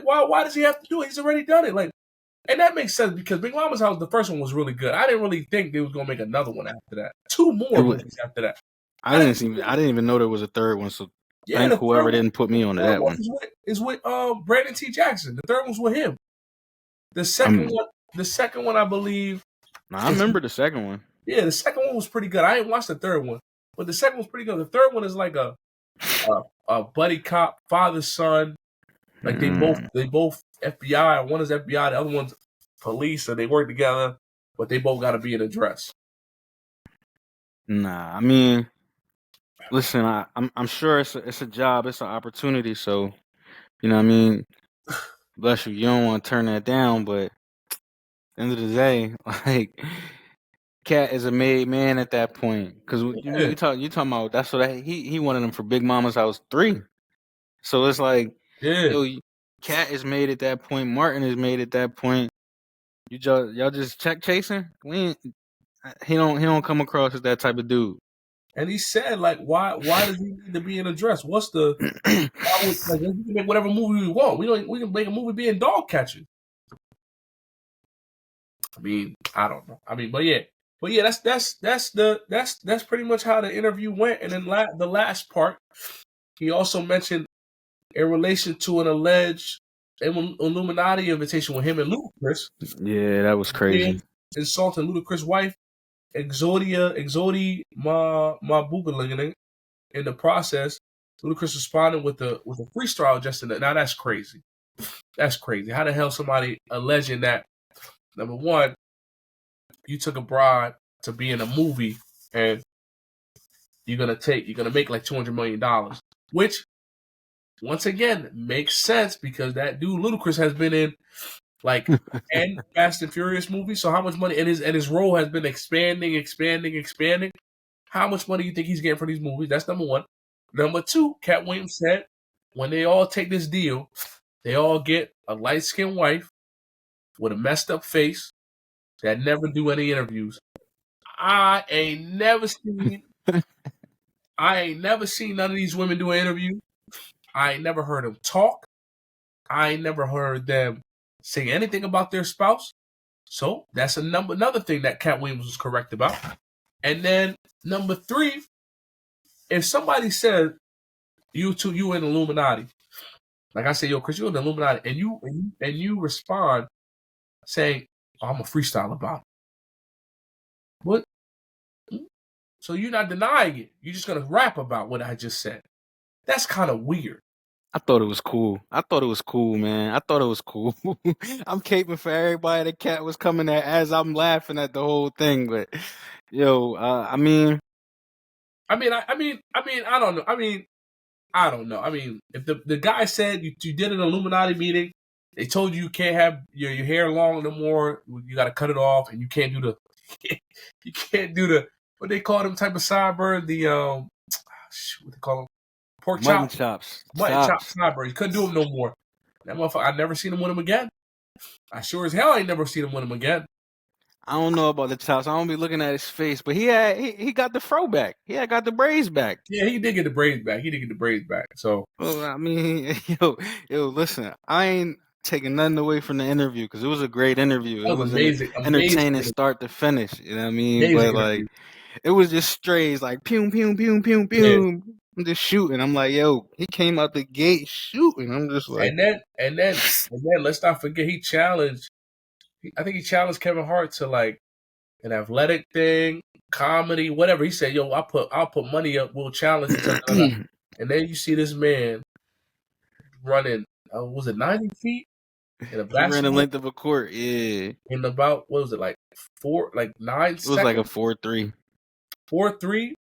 why does he have to do it? He's already done it. Like, and that makes sense because Big Mama's House, the first one was really good. I didn't really think they was gonna make another one after that. 2 It more was, movies after that. I didn't even know there was a third one. So Yeah, thank the whoever didn't put me the onto third that one one. is with Brandon T. Jackson. The third one's with him. The second one, I believe. I remember the second one. Yeah, the second one was pretty good. I didn't watch the third one, but the second one's pretty good. The third one is like a buddy cop, father son. Like they both FBI. One is FBI, the other one's police, and they work together, but they both got to be in a dress. Nah, I mean, listen, I'm sure it's a job, it's an opportunity. So you know, what I mean, bless you. You don't want to turn that down, but at the end of the day, like Cat is a made man at that point. Because Yeah, you talking about that's what he wanted him for Big Mama's House 3. So it's like, yeah. yo, Cat is made at that point. Martin is made at that point. Y'all just check chasing. He don't come across as that type of dude. And he said, like, why does he need to be in a dress? What's the why would, like we can make whatever movie we want. We can make a movie being dog catching. I mean, I don't know. I mean, but yeah, that's pretty much how the interview went. And then the last part, he also mentioned in relation to an alleged Illuminati invitation with him and Ludacris. Yeah, that was crazy. Insulting Ludacris' wife, Exodi Ma Boogalingling. In the process, Ludacris responded with a freestyle just in that. Now that's crazy. That's crazy. How the hell somebody alleging that, number one, you took a bribe to be in a movie and you're gonna make like $200 million, which once again makes sense because that dude Ludacris has been in like 10 Fast and Furious movies. So how much money and his role has been expanding. How much money do you think he's getting for these movies? That's number one. Number two, Katt Williams said when they all take this deal, they all get a light-skinned wife with a messed up face that never do any interviews. I ain't never seen none of these women do an interview. I ain't never heard them talk. I ain't never heard them say anything about their spouse. So that's another thing that Katt Williams was correct about. And then number three, if somebody said you in Illuminati, like I say, yo, Chris, you're in the Illuminati, and you respond saying, oh, I'm a freestyle about it. What? So you're not denying it. You're just gonna rap about what I just said. That's kind of weird. I thought it was cool. I thought it was cool, man. I thought it was cool. I'm caping for everybody that Katt was coming at as I'm laughing at the whole thing. But yo, I mean, I don't know. I don't know. I mean, if the guy said you did an Illuminati meeting, they told you can't have your hair long no more. You got to cut it off, and you can't do the what they call them type of sideburn. The what they call them, pork mutton chops. chops. Mutton chop sideburn. You couldn't do them no more. That motherfucker. I never seen him with him again. I sure as hell ain't never seen him with him again. I don't know about the chops. I don't be looking at his face, but he got the fro back. He had got the braids back. Yeah, he did get the braids back. So, well, I mean, yo, listen, I ain't taking nothing away from the interview because it was a great interview. It was amazing, entertaining start to finish. You know what I mean? Amazing but like, it was just strays, like pew pew pew pew pew. Yeah. I'm just shooting. I'm like, yo, he came out the gate shooting. I'm just like, and then let's not forget he challenged. I think he challenged Kevin Hart to like an athletic thing, comedy, whatever. He said, "Yo, I'll put money up. We'll challenge each other." And then you see this man running. Was it 90 feet in a basketball? He ran the length of a court. Yeah. In about what was it like 9 seconds? It was like a 4.3. 4.3.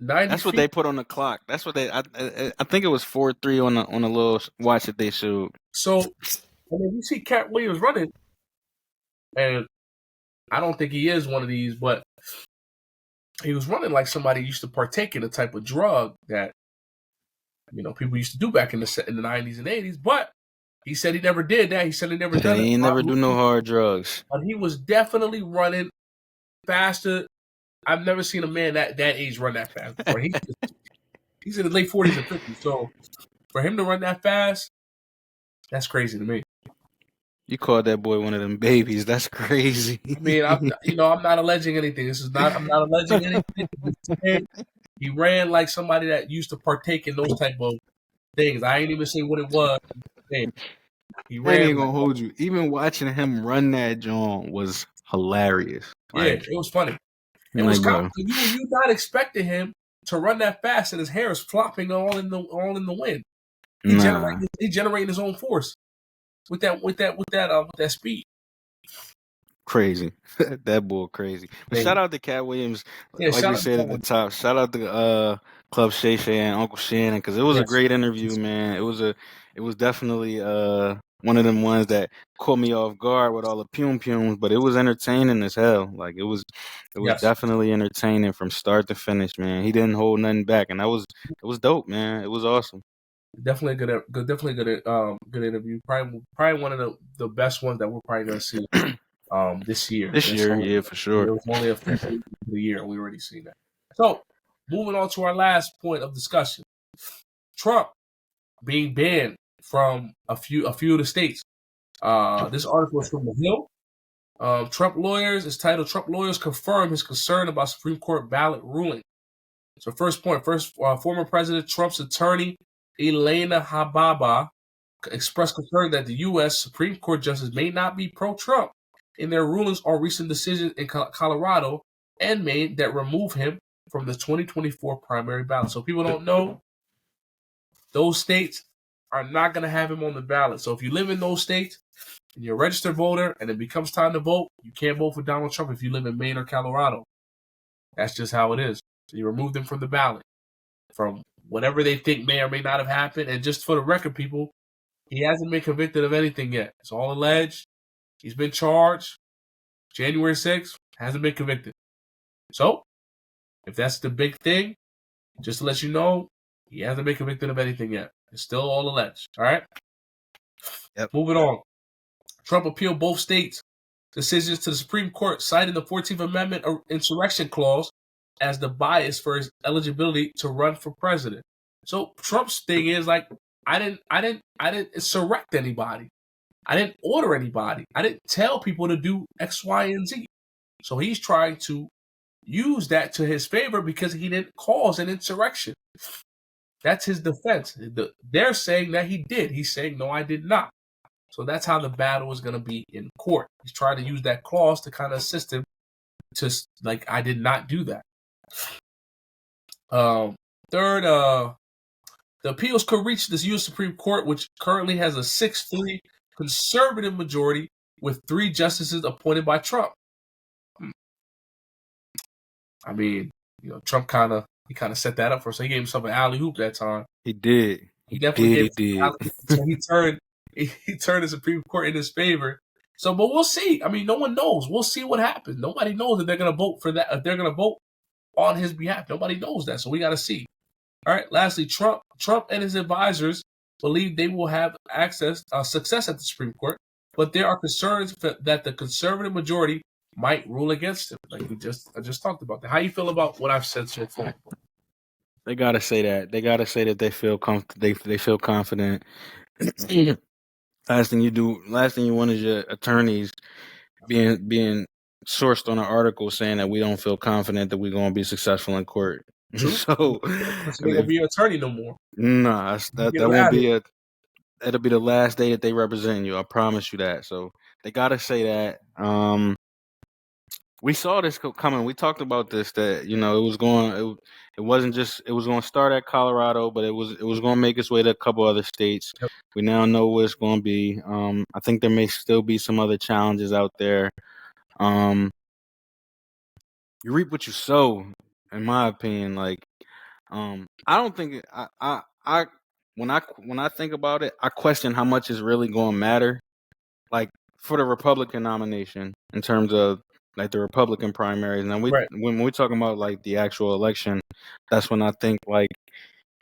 90 That's what feet? they put on the clock. That's what I think it was 4.3 on a little watch that they showed. So, and then you see Katt Williams running, and I don't think he is one of these, but he was running like somebody used to partake in a type of drug that people used to do back in the 90s and 80s. But he said he never did that. He said he never done it. He ain't never do no hard drugs. But he was definitely running faster. I've never seen a man that age run that fast before. He's in the late 40s and 50s. So for him to run that fast, that's crazy to me. You called that boy one of them babies. That's crazy. I mean, I'm not alleging anything. I'm not alleging anything. He ran like somebody that used to partake in those type of things. I ain't even say what it was. He ran. I ain't gonna hold you. Even watching him run that joint was hilarious. Yeah, it was funny. It was you not expecting him to run that fast, and his hair is flopping all in the wind. He generating his own force with that speed. Crazy. That boy crazy. But shout out to Katt Williams. Like we said at the top. Shout out to Club Shay Shay and Uncle Shannon because it was a great interview, man. It was definitely one of them ones that caught me off guard with all the pums, but it was entertaining as hell. Like it was definitely entertaining from start to finish, man. He didn't hold nothing back, and it was dope, man. It was awesome. Definitely good interview. Probably one of the best ones that we're probably gonna see this year. Yeah, for sure. It was only a few the year, and we already seen that. So, moving on to our last point of discussion: Trump being banned from a few of the states. This article is from The Hill. Trump lawyers is titled "Trump lawyers confirm his concern about Supreme Court ballot ruling." So former President Trump's attorney Elena Hababa expressed concern that the U.S. Supreme Court justice may not be pro-Trump in their rulings on recent decisions in Colorado and Maine that remove him from the 2024 primary ballot. So people don't know, those states are not going to have him on the ballot. So if you live in those states and you're a registered voter and it becomes time to vote, you can't vote for Donald Trump if you live in Maine or Colorado. That's just how it is. So you remove them from the ballot from whatever they think may or may not have happened. And just for the record, people, he hasn't been convicted of anything yet. It's all alleged. He's been charged. January 6th, hasn't been convicted. So, if that's the big thing, just to let you know, he hasn't been convicted of anything yet. It's still all alleged. All right? Yep. Moving on. Trump appealed both states' decisions to the Supreme Court, citing the 14th Amendment insurrection clause as the bias for his eligibility to run for president. So Trump's thing is like, I didn't insurrect anybody. I didn't order anybody. I didn't tell people to do X, Y, and Z. So he's trying to use that to his favor because he didn't cause an insurrection. That's his defense. They're saying that he did. He's saying, no, I did not. So that's how the battle is going to be in court. He's trying to use that clause to kind of assist him to, like, I did not do that. Third, the appeals could reach this U.S. Supreme Court, which currently has a 6-3 conservative majority with 3 justices appointed by Trump. I mean, Trump kind of set that up for us. So he gave himself an alley-oop that time. He did. He definitely did. So he turned the Supreme Court in his favor. So, but we'll see. I mean, no one knows. We'll see what happens. Nobody knows if they're going to vote for that. If they're going to vote on his behalf, nobody knows that. So we got to see. All right. Lastly, Trump and his advisors believe they will have success at the Supreme Court, but there are concerns that the conservative majority might rule against him. Like I just talked about that. How you feel about what I've said so far? They gotta say that. They gotta say that they feel they feel confident. Last thing you want is your attorneys being sourced on an article saying that we don't feel confident that we're gonna be successful in court. So you won't be an attorney no more. Nah, that won't be it'll be the last day that they represent you. I promise you that. So they gotta say that. We saw this coming. We talked about this, that it wasn't just, it was going to start at Colorado, but it was going to make its way to a couple other states. Yep. We now know what it's going to be. I think there may still be some other challenges out there. You reap what you sow, in my opinion. Like, I don't think when I think about it, I question how much is really going to matter, like for the Republican nomination in terms of like the Republican primaries. Now when we're talking about like the actual election, that's when I think like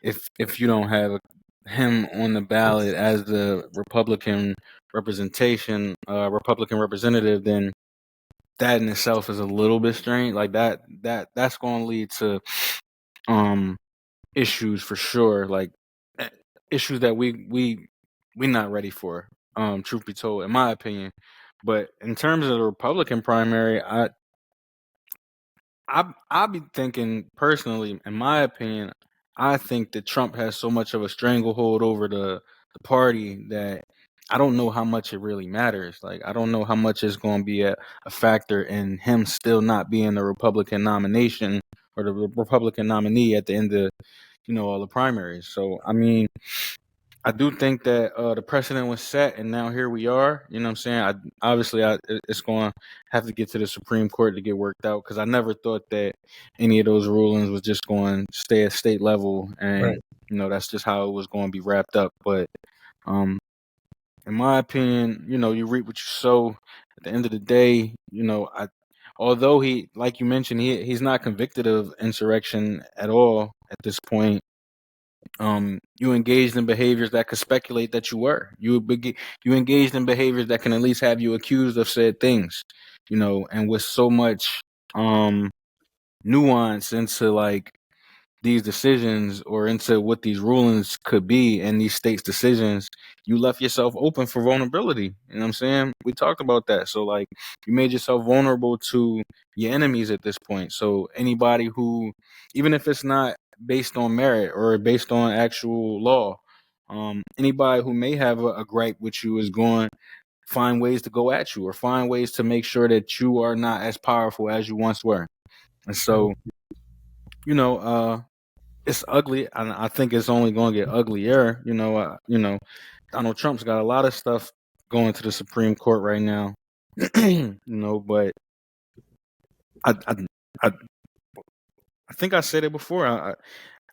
if you don't have him on the ballot as the Republican representation, Republican representative, then that in itself is a little bit strange. Like that's going to lead to issues for sure, like issues that we're not ready for. Truth be told, in my opinion. But in terms of the Republican primary, I be thinking personally, in my opinion, I think that Trump has so much of a stranglehold over the party that I don't know how much it really matters. Like I don't know how much is going to be a factor in him still not being the Republican nomination or the Republican nominee at the end of all the primaries. So I mean, I do think that the precedent was set, and now here we are. You know what I'm saying? It's going to have to get to the Supreme Court to get worked out, because I never thought that any of those rulings was just going to stay at state level, and that's just how it was going to be wrapped up. But in my opinion, you reap what you sow. At the end of the day, although he, like you mentioned, he's not convicted of insurrection at all at this point. You engaged in behaviors that could speculate that you were. You engaged in behaviors that can at least have you accused of said things, and with so much nuance into like these decisions or into what these rulings could be and these states' decisions, you left yourself open for vulnerability. You know what I'm saying? We talked about that. So like you made yourself vulnerable to your enemies at this point. So anybody who, even if it's not based on merit or based on actual law, anybody who may have a gripe with you is going find ways to go at you or find ways to make sure that you are not as powerful as you once were. And so, you know, it's ugly, and I think it's only going to get uglier. Donald Trump's got a lot of stuff going to the Supreme Court right now. But I, I, I think I said it before. I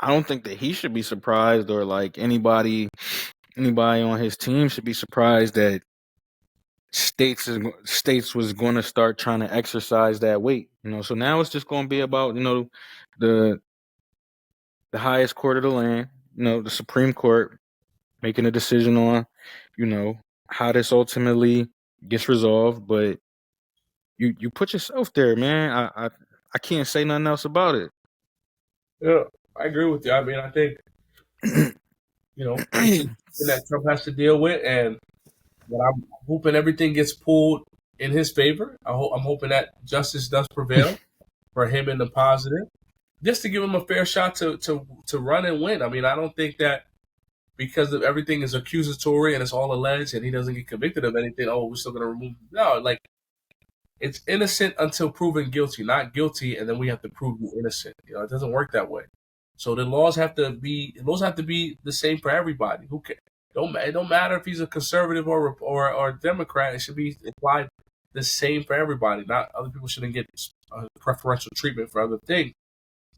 don't think that he should be surprised, or like anybody on his team should be surprised that states was going to start trying to exercise that weight. So now it's just going to be about the highest court of the land, the Supreme Court, making a decision on, how this ultimately gets resolved. But you put yourself there, man. I can't say nothing else about it. Yeah, I agree with you. I mean, I think that Trump has to deal with, and but I'm hoping everything gets pulled in his favor. I'm hoping that justice does prevail for him in the positive, just to give him a fair shot to run and win. I mean, I don't think that because of everything is accusatory and it's all alleged and he doesn't get convicted of anything, we're still going to remove him. No, like, it's innocent until proven guilty, not guilty, and then we have to prove you innocent. It doesn't work that way. So the laws have to be the same for everybody. Who can, it don't matter if he's a conservative or a Democrat. It should be applied the same for everybody. Not other people shouldn't get preferential treatment for other things.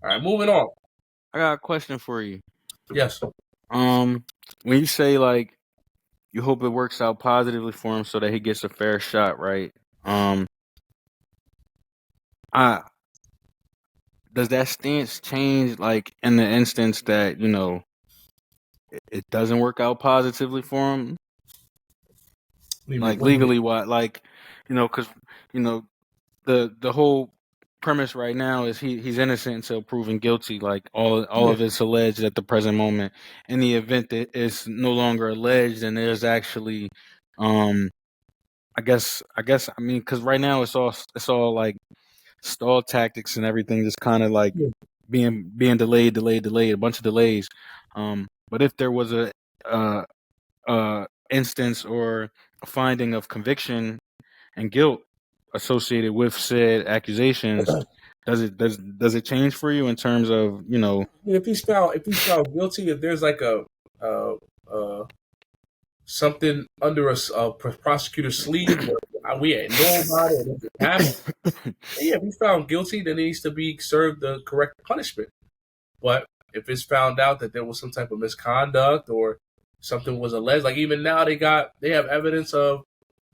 All right, moving on. I got a question for you. Yes. When you say like you hope it works out positively for him so that he gets a fair shot, right? Does that stance change like in the instance that it doesn't work out positively for him? Like legally, what? Like, because the whole premise right now is he's innocent until proven guilty. Like all of it's alleged at the present moment. In the event that it's no longer alleged and there's actually, I guess I mean, because right now it's all like stall tactics and everything, just kind of like being delayed, a bunch of delays. But if there was a instance or a finding of conviction and guilt associated with said accusations, does it change for you in terms of if he's found guilty, if there's like a something under a prosecutor's sleeve, we ain't know about it, and it happened. Yeah, if he's found guilty, then he needs to be served the correct punishment. But if it's found out that there was some type of misconduct or something was alleged, like even now they have evidence of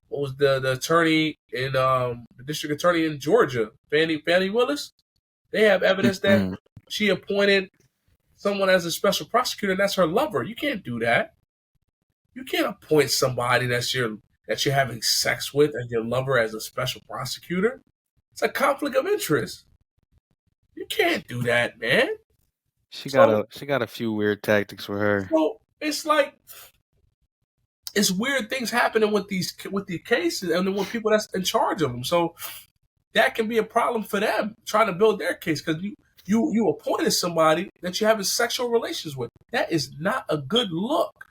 what was the attorney in the district attorney in Georgia, Fannie Willis. They have evidence that she appointed someone as a special prosecutor, and that's her lover. You can't do that. You can't appoint somebody that you're having sex with as your lover as a special prosecutor. It's a conflict of interest. You can't do that, man. She got a few weird tactics with her. So it's like it's weird things happening with the cases and then with people that's in charge of them. So that can be a problem for them trying to build their case because you appointed somebody that you're having sexual relations with. That is not a good look.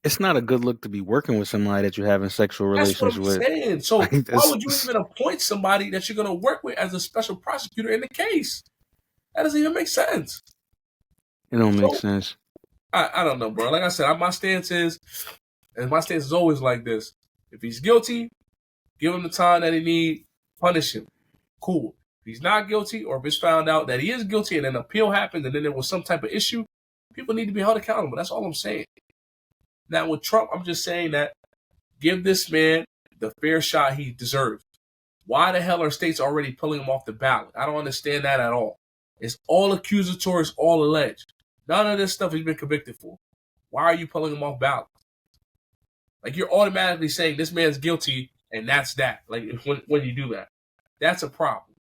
It's not a good look to be working with somebody that you're having sexual relations with. That's what I'm saying. So why would you even appoint somebody that you're going to work with as a special prosecutor in the case? That doesn't even make sense. It don't make sense. I don't know, bro. Like I said, my stance is always like this. If he's guilty, give him the time that he needs, punish him. Cool. If he's not guilty, or if it's found out that he is guilty and an appeal happened and then there was some type of issue, people need to be held accountable. That's all I'm saying. Now, with Trump, I'm just saying that give this man the fair shot he deserves. Why the hell are states already pulling him off the ballot? I don't understand that at all. It's all accusatory, it's all alleged. None of this stuff he's been convicted for. Why are you pulling him off ballot? Like, you're automatically saying this man's guilty and that's that. Like, when you do that, that's a problem.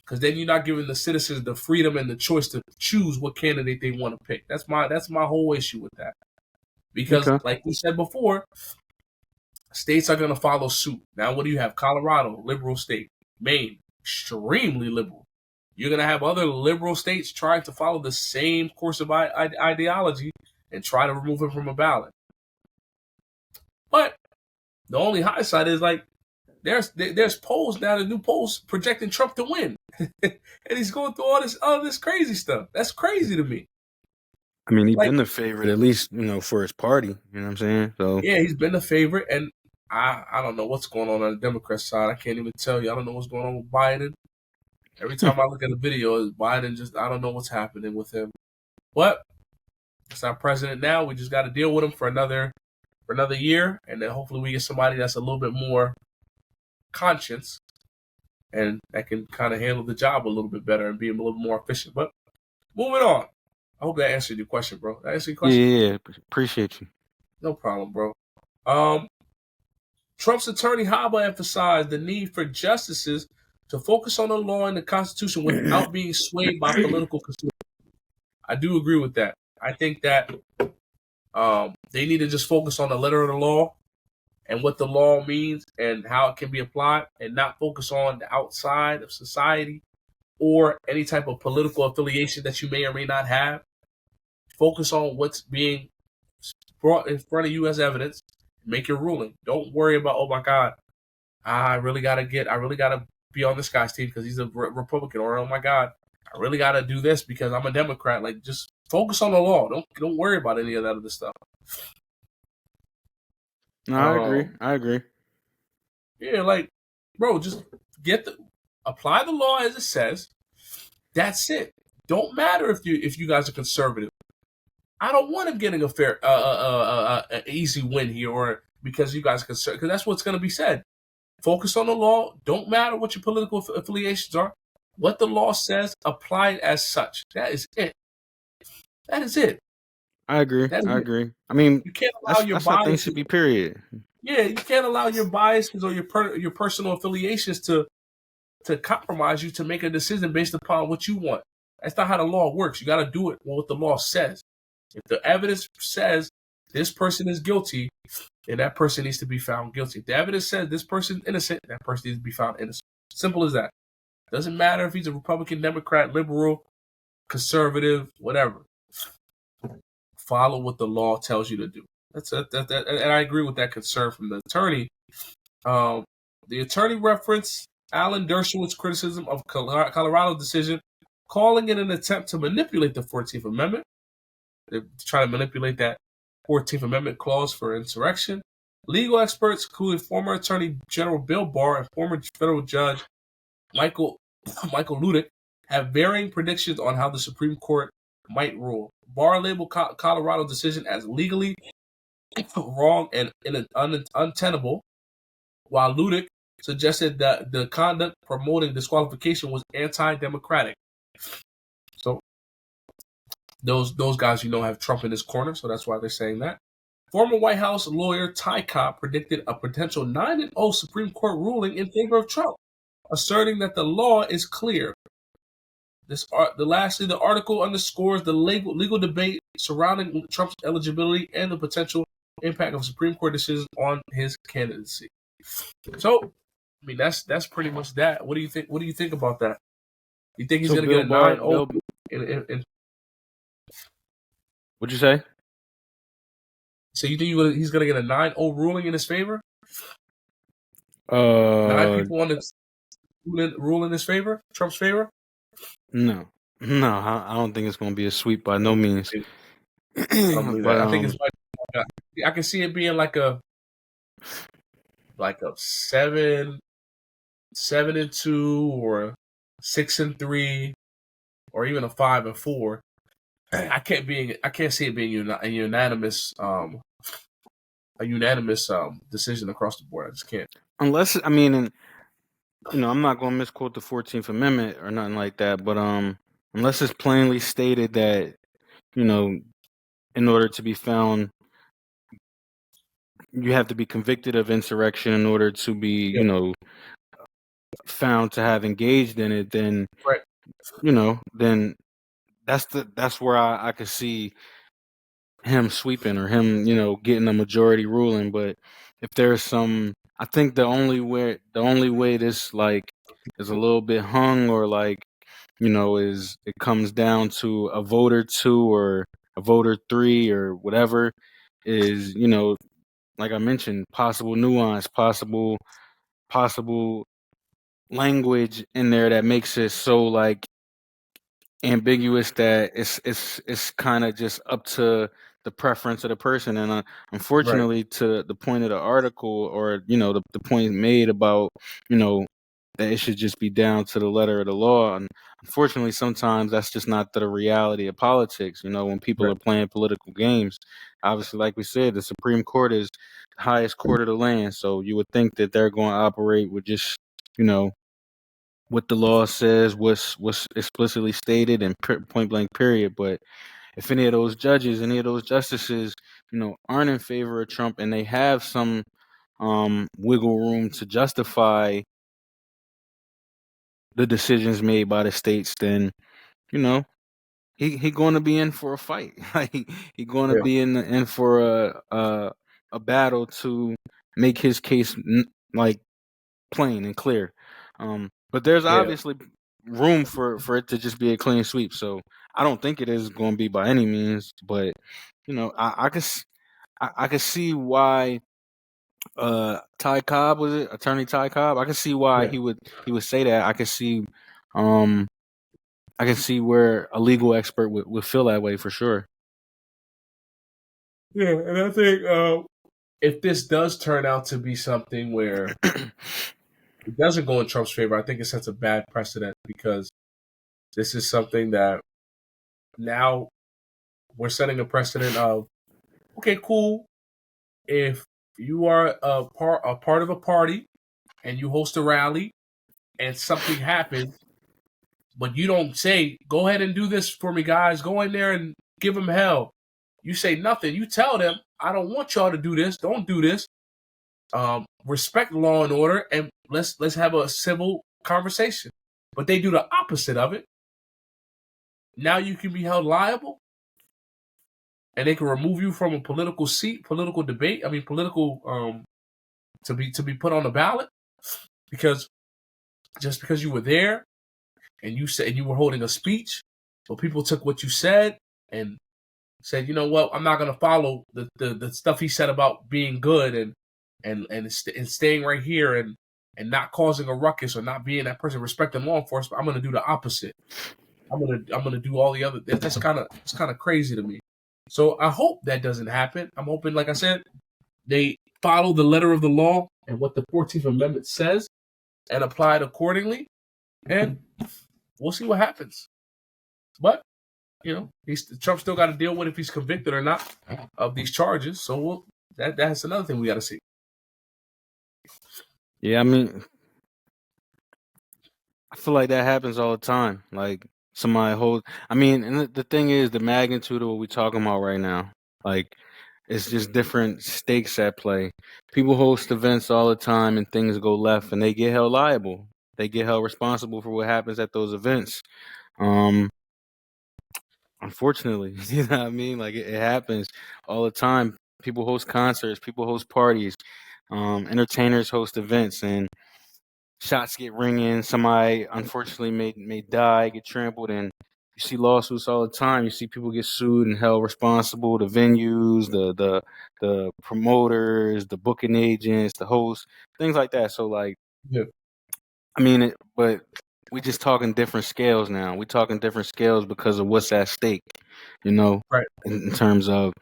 because then you're not giving the citizens the freedom and the choice to choose what candidate they want to pick. That's my whole issue with that. Because, Okay. like we said before, states are going to follow suit. Now, what do you have? Colorado, liberal state. Maine, extremely liberal. You're going to have other liberal states trying to follow the same course of ideology and try to remove him from a ballot. But the only high side is, like, there's polls now, the new polls projecting Trump to win. And he's going through all this crazy stuff. That's crazy to me. I mean, he's Like, been the favorite, at least, for his party. You know what I'm saying? So yeah, he's been the favorite, and I don't know what's going on the Democrat side. I can't even tell you. I don't know what's going on with Biden. Every time I look at a video, Biden I don't know what's happening with him. But it's our president now. We just got to deal with him for another year, and then hopefully we get somebody that's a little bit more conscious and that can kind of handle the job a little bit better and be a little more efficient. But moving on. I hope that answered your question, bro. That answered your question? yeah, appreciate you. No problem, bro. Trump's attorney Haba emphasized the need for justices to focus on the law and the Constitution without being swayed by political considerations. I do agree with that. I think that they need to just focus on the letter of the law and what the law means and how it can be applied, and not focus on the outside of society or any type of political affiliation that you may or may not have. Focus on what's being brought in front of you as evidence. Make your ruling. Don't worry about, oh my God, I really gotta be on this guy's team because he's a Republican, or oh my God, I really gotta do this because I'm a Democrat. Like, just focus on the law. Don't worry about any of that other stuff. No, I agree. Yeah, like, bro, just apply the law as it says. That's it. Don't matter if you guys are conservative. I don't want him getting a fair, an easy win here, or because you guys are conservative, because that's what's going to be said. Focus on the law. Don't matter what your political affiliations are. What the law says, apply it as such. That is it. That is it. I agree. I agree. I mean, you can't allow your that's how things biases. should be. Period. Yeah, you can't allow your biases or your personal affiliations to compromise you to make a decision based upon what you want. That's not how the law works. You got to do it what the law says. If the evidence says this person is guilty, then that person needs to be found guilty. If the evidence says this person is innocent, that person needs to be found innocent. Simple as that. Doesn't matter if he's a Republican, Democrat, liberal, conservative, whatever. Follow what the law tells you to do. That's it. And I agree with that concern from the attorney. The attorney referenced Alan Dershowitz's criticism of Colorado's decision, calling it an attempt to manipulate the 14th Amendment. They're trying to manipulate that 14th Amendment clause for insurrection. Legal experts, including former Attorney General Bill Barr and former federal judge Michael Ludick, have varying predictions on how the Supreme Court might rule. Barr labeled Colorado's decision as legally wrong and untenable, while Ludick suggested that the conduct promoting disqualification was anti-democratic. So those guys, have Trump in his corner, so that's why they're saying that. Former White House lawyer Ty Cobb predicted a potential 9-0 Supreme Court ruling in favor of Trump, asserting that the law is clear. Lastly, the article underscores the legal debate surrounding Trump's eligibility and the potential impact of Supreme Court decisions on his candidacy. So, I mean, that's pretty much that. What do you think? What do you think about that? You think he's going to get a 9-0? What'd you say? So you think he's going to get a 9-0 ruling in his favor? 9 people on this rule in his favor, Trump's favor? No, I don't think it's going to be a sweep by no means. I think it's I can see it being like a 7-2 or 6-3 or even a 5-4. I can't see it being a unanimous decision across the board. I just can't. Unless, I mean, I'm not going to misquote the 14th Amendment or nothing like that, but unless it's plainly stated that, in order to be found, you have to be convicted of insurrection in order to be, found to have engaged in it, then Right. then that's where I could see him sweeping or him, getting a majority ruling. But if there's I think the only way this like is a little bit hung or like, is it comes down to a voter 2 or a voter 3 or whatever is, like I mentioned, possible nuance, possible language in there that makes it so like ambiguous that it's kind of just up to the preference of the person. And Right. unfortunately, to the point of the article, or the point made about, you know that it should just be down to the letter of the law. And unfortunately, sometimes that's just not the reality of politics. When people Right. are playing political games, obviously, like we said, the Supreme Court is the highest court of the land, so you would think that they're going to operate with just, you know what the law says, what's explicitly stated, and point blank period. But if any of those judges, any of those justices, aren't in favor of Trump, and they have some wiggle room to justify the decisions made by the states, then you know he going to be in for a fight. Like he going to Yeah. be in for a battle to make his case like plain and clear. But there's Yeah. obviously room for it to just be a clean sweep. So I don't think it is going to be by any means. But I could see why Ty Cobb, was it Attorney Ty Cobb? I could see why Yeah. he would say that. Um I can see where a legal expert would feel that way for sure. Yeah, and I think if this does turn out to be something where it doesn't go in Trump's favor, I think it sets a bad precedent because this is something that now we're setting a precedent of, okay, cool. If you are a part of a party and you host a rally and something happens, but you don't say, go ahead and do this for me, guys. Go in there and give them hell. You say nothing. You tell them, I don't want y'all to do this. Don't do this. Respect law and order, and let's have a civil conversation. But they do the opposite of it. Now you can be held liable, and they can remove you from a political seat, political debate. I mean, political to be put on the ballot because just because you were there and you said you were holding a speech, but people took what you said and said, you know what, I'm not going to follow the stuff he said about being good and staying right here and not causing a ruckus or not being that person, respecting law enforcement. I'm going to do the opposite. I'm gonna do all the other. It's kind of crazy to me. So I hope that doesn't happen. I'm hoping, like I said, they follow the letter of the law and what the 14th Amendment says and apply it accordingly, and we'll see what happens. But Trump still got to deal with if he's convicted or not of these charges. So that's another thing we got to see. Yeah, I mean, I feel like that happens all the time. Like somebody hold. I mean, and the thing is, the magnitude of what we're talking about right now, like it's just different stakes at play. People host events all the time, and things go left, and they get held liable. They get held responsible for what happens at those events. Um, Unfortunately, you know what I mean. Like it happens all the time. People host concerts. People host parties. Entertainers host events, and shots get ringing. Somebody unfortunately may die, get trampled, and you see lawsuits all the time. You see people get sued and held responsible. The venues, the promoters, the booking agents, the hosts, things like that. So like, Yeah. I mean, but we just talking different scales now. We talking different scales because of what's at stake. You know, Right. in terms of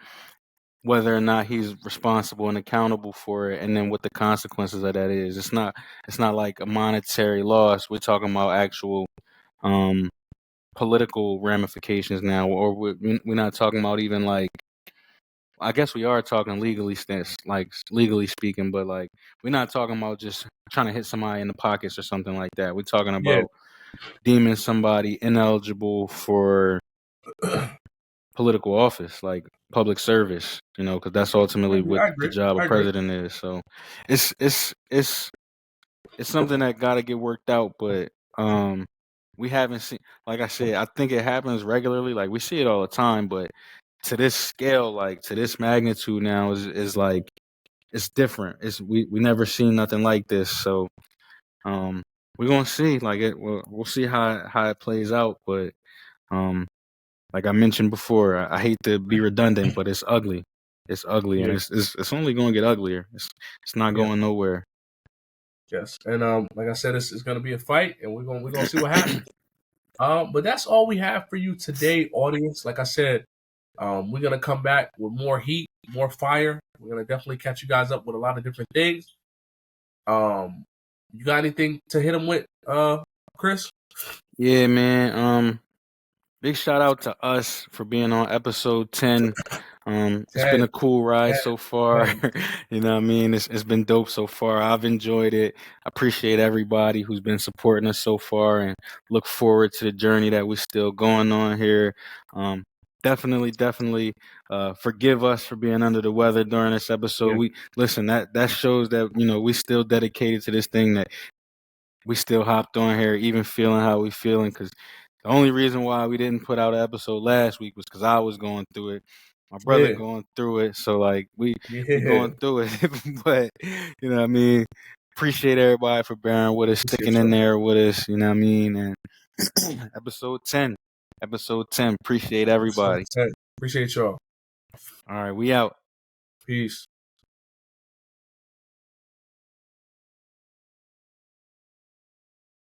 whether or not he's responsible and accountable for it, and then what the consequences of that is. It's not like a monetary loss. We're talking about actual um, political ramifications now, or we're not talking about even like. I guess we are talking legally, like legally speaking, but like we're not talking about just trying to hit somebody in the pockets or something like that. We're talking Yeah. about deeming somebody ineligible for political office, like public service, because that's ultimately what I the agree. job of I agree. president is. So it's it's something that got to get worked out, but we haven't seen. Like I said, I think it happens regularly. Like we see it all the time, but to this scale, like to this magnitude now, is like it's different. It's we never seen nothing like this. So we're gonna see. Like we'll see how it plays out. But like I mentioned before, I hate to be redundant, but it's ugly. It's ugly, and Yeah. it's only gonna get uglier. It's not Yeah. going nowhere. Yes. And like I said, it's gonna be a fight, and we're gonna see what happens. But that's all we have for you today, audience. Like I said, we're gonna come back with more heat, more fire. We're gonna definitely catch you guys up with a lot of different things. You got anything to hit them with, Chris? Yeah, man. Big shout out to us for being on episode 10. It's been a cool ride so far. You know what I mean? It's been dope so far. I've enjoyed it. I appreciate everybody who's been supporting us so far and look forward to the journey that we're still going on here. Definitely forgive us for being under the weather during this episode. Yeah. We listen, that shows that, you know, we still dedicated to this thing, that we still hopped on here, even feeling how we feeling, because the only reason why we didn't put out an episode last week was because I was going through it, my brother Yeah. going through it. So like we Yeah. going through it, but you know what I mean. Appreciate everybody for bearing with us, sticking Appreciate in y'all. there with us. You know what I mean. And episode 10, episode 10. Appreciate everybody. Appreciate y'all. All right, we out. Peace.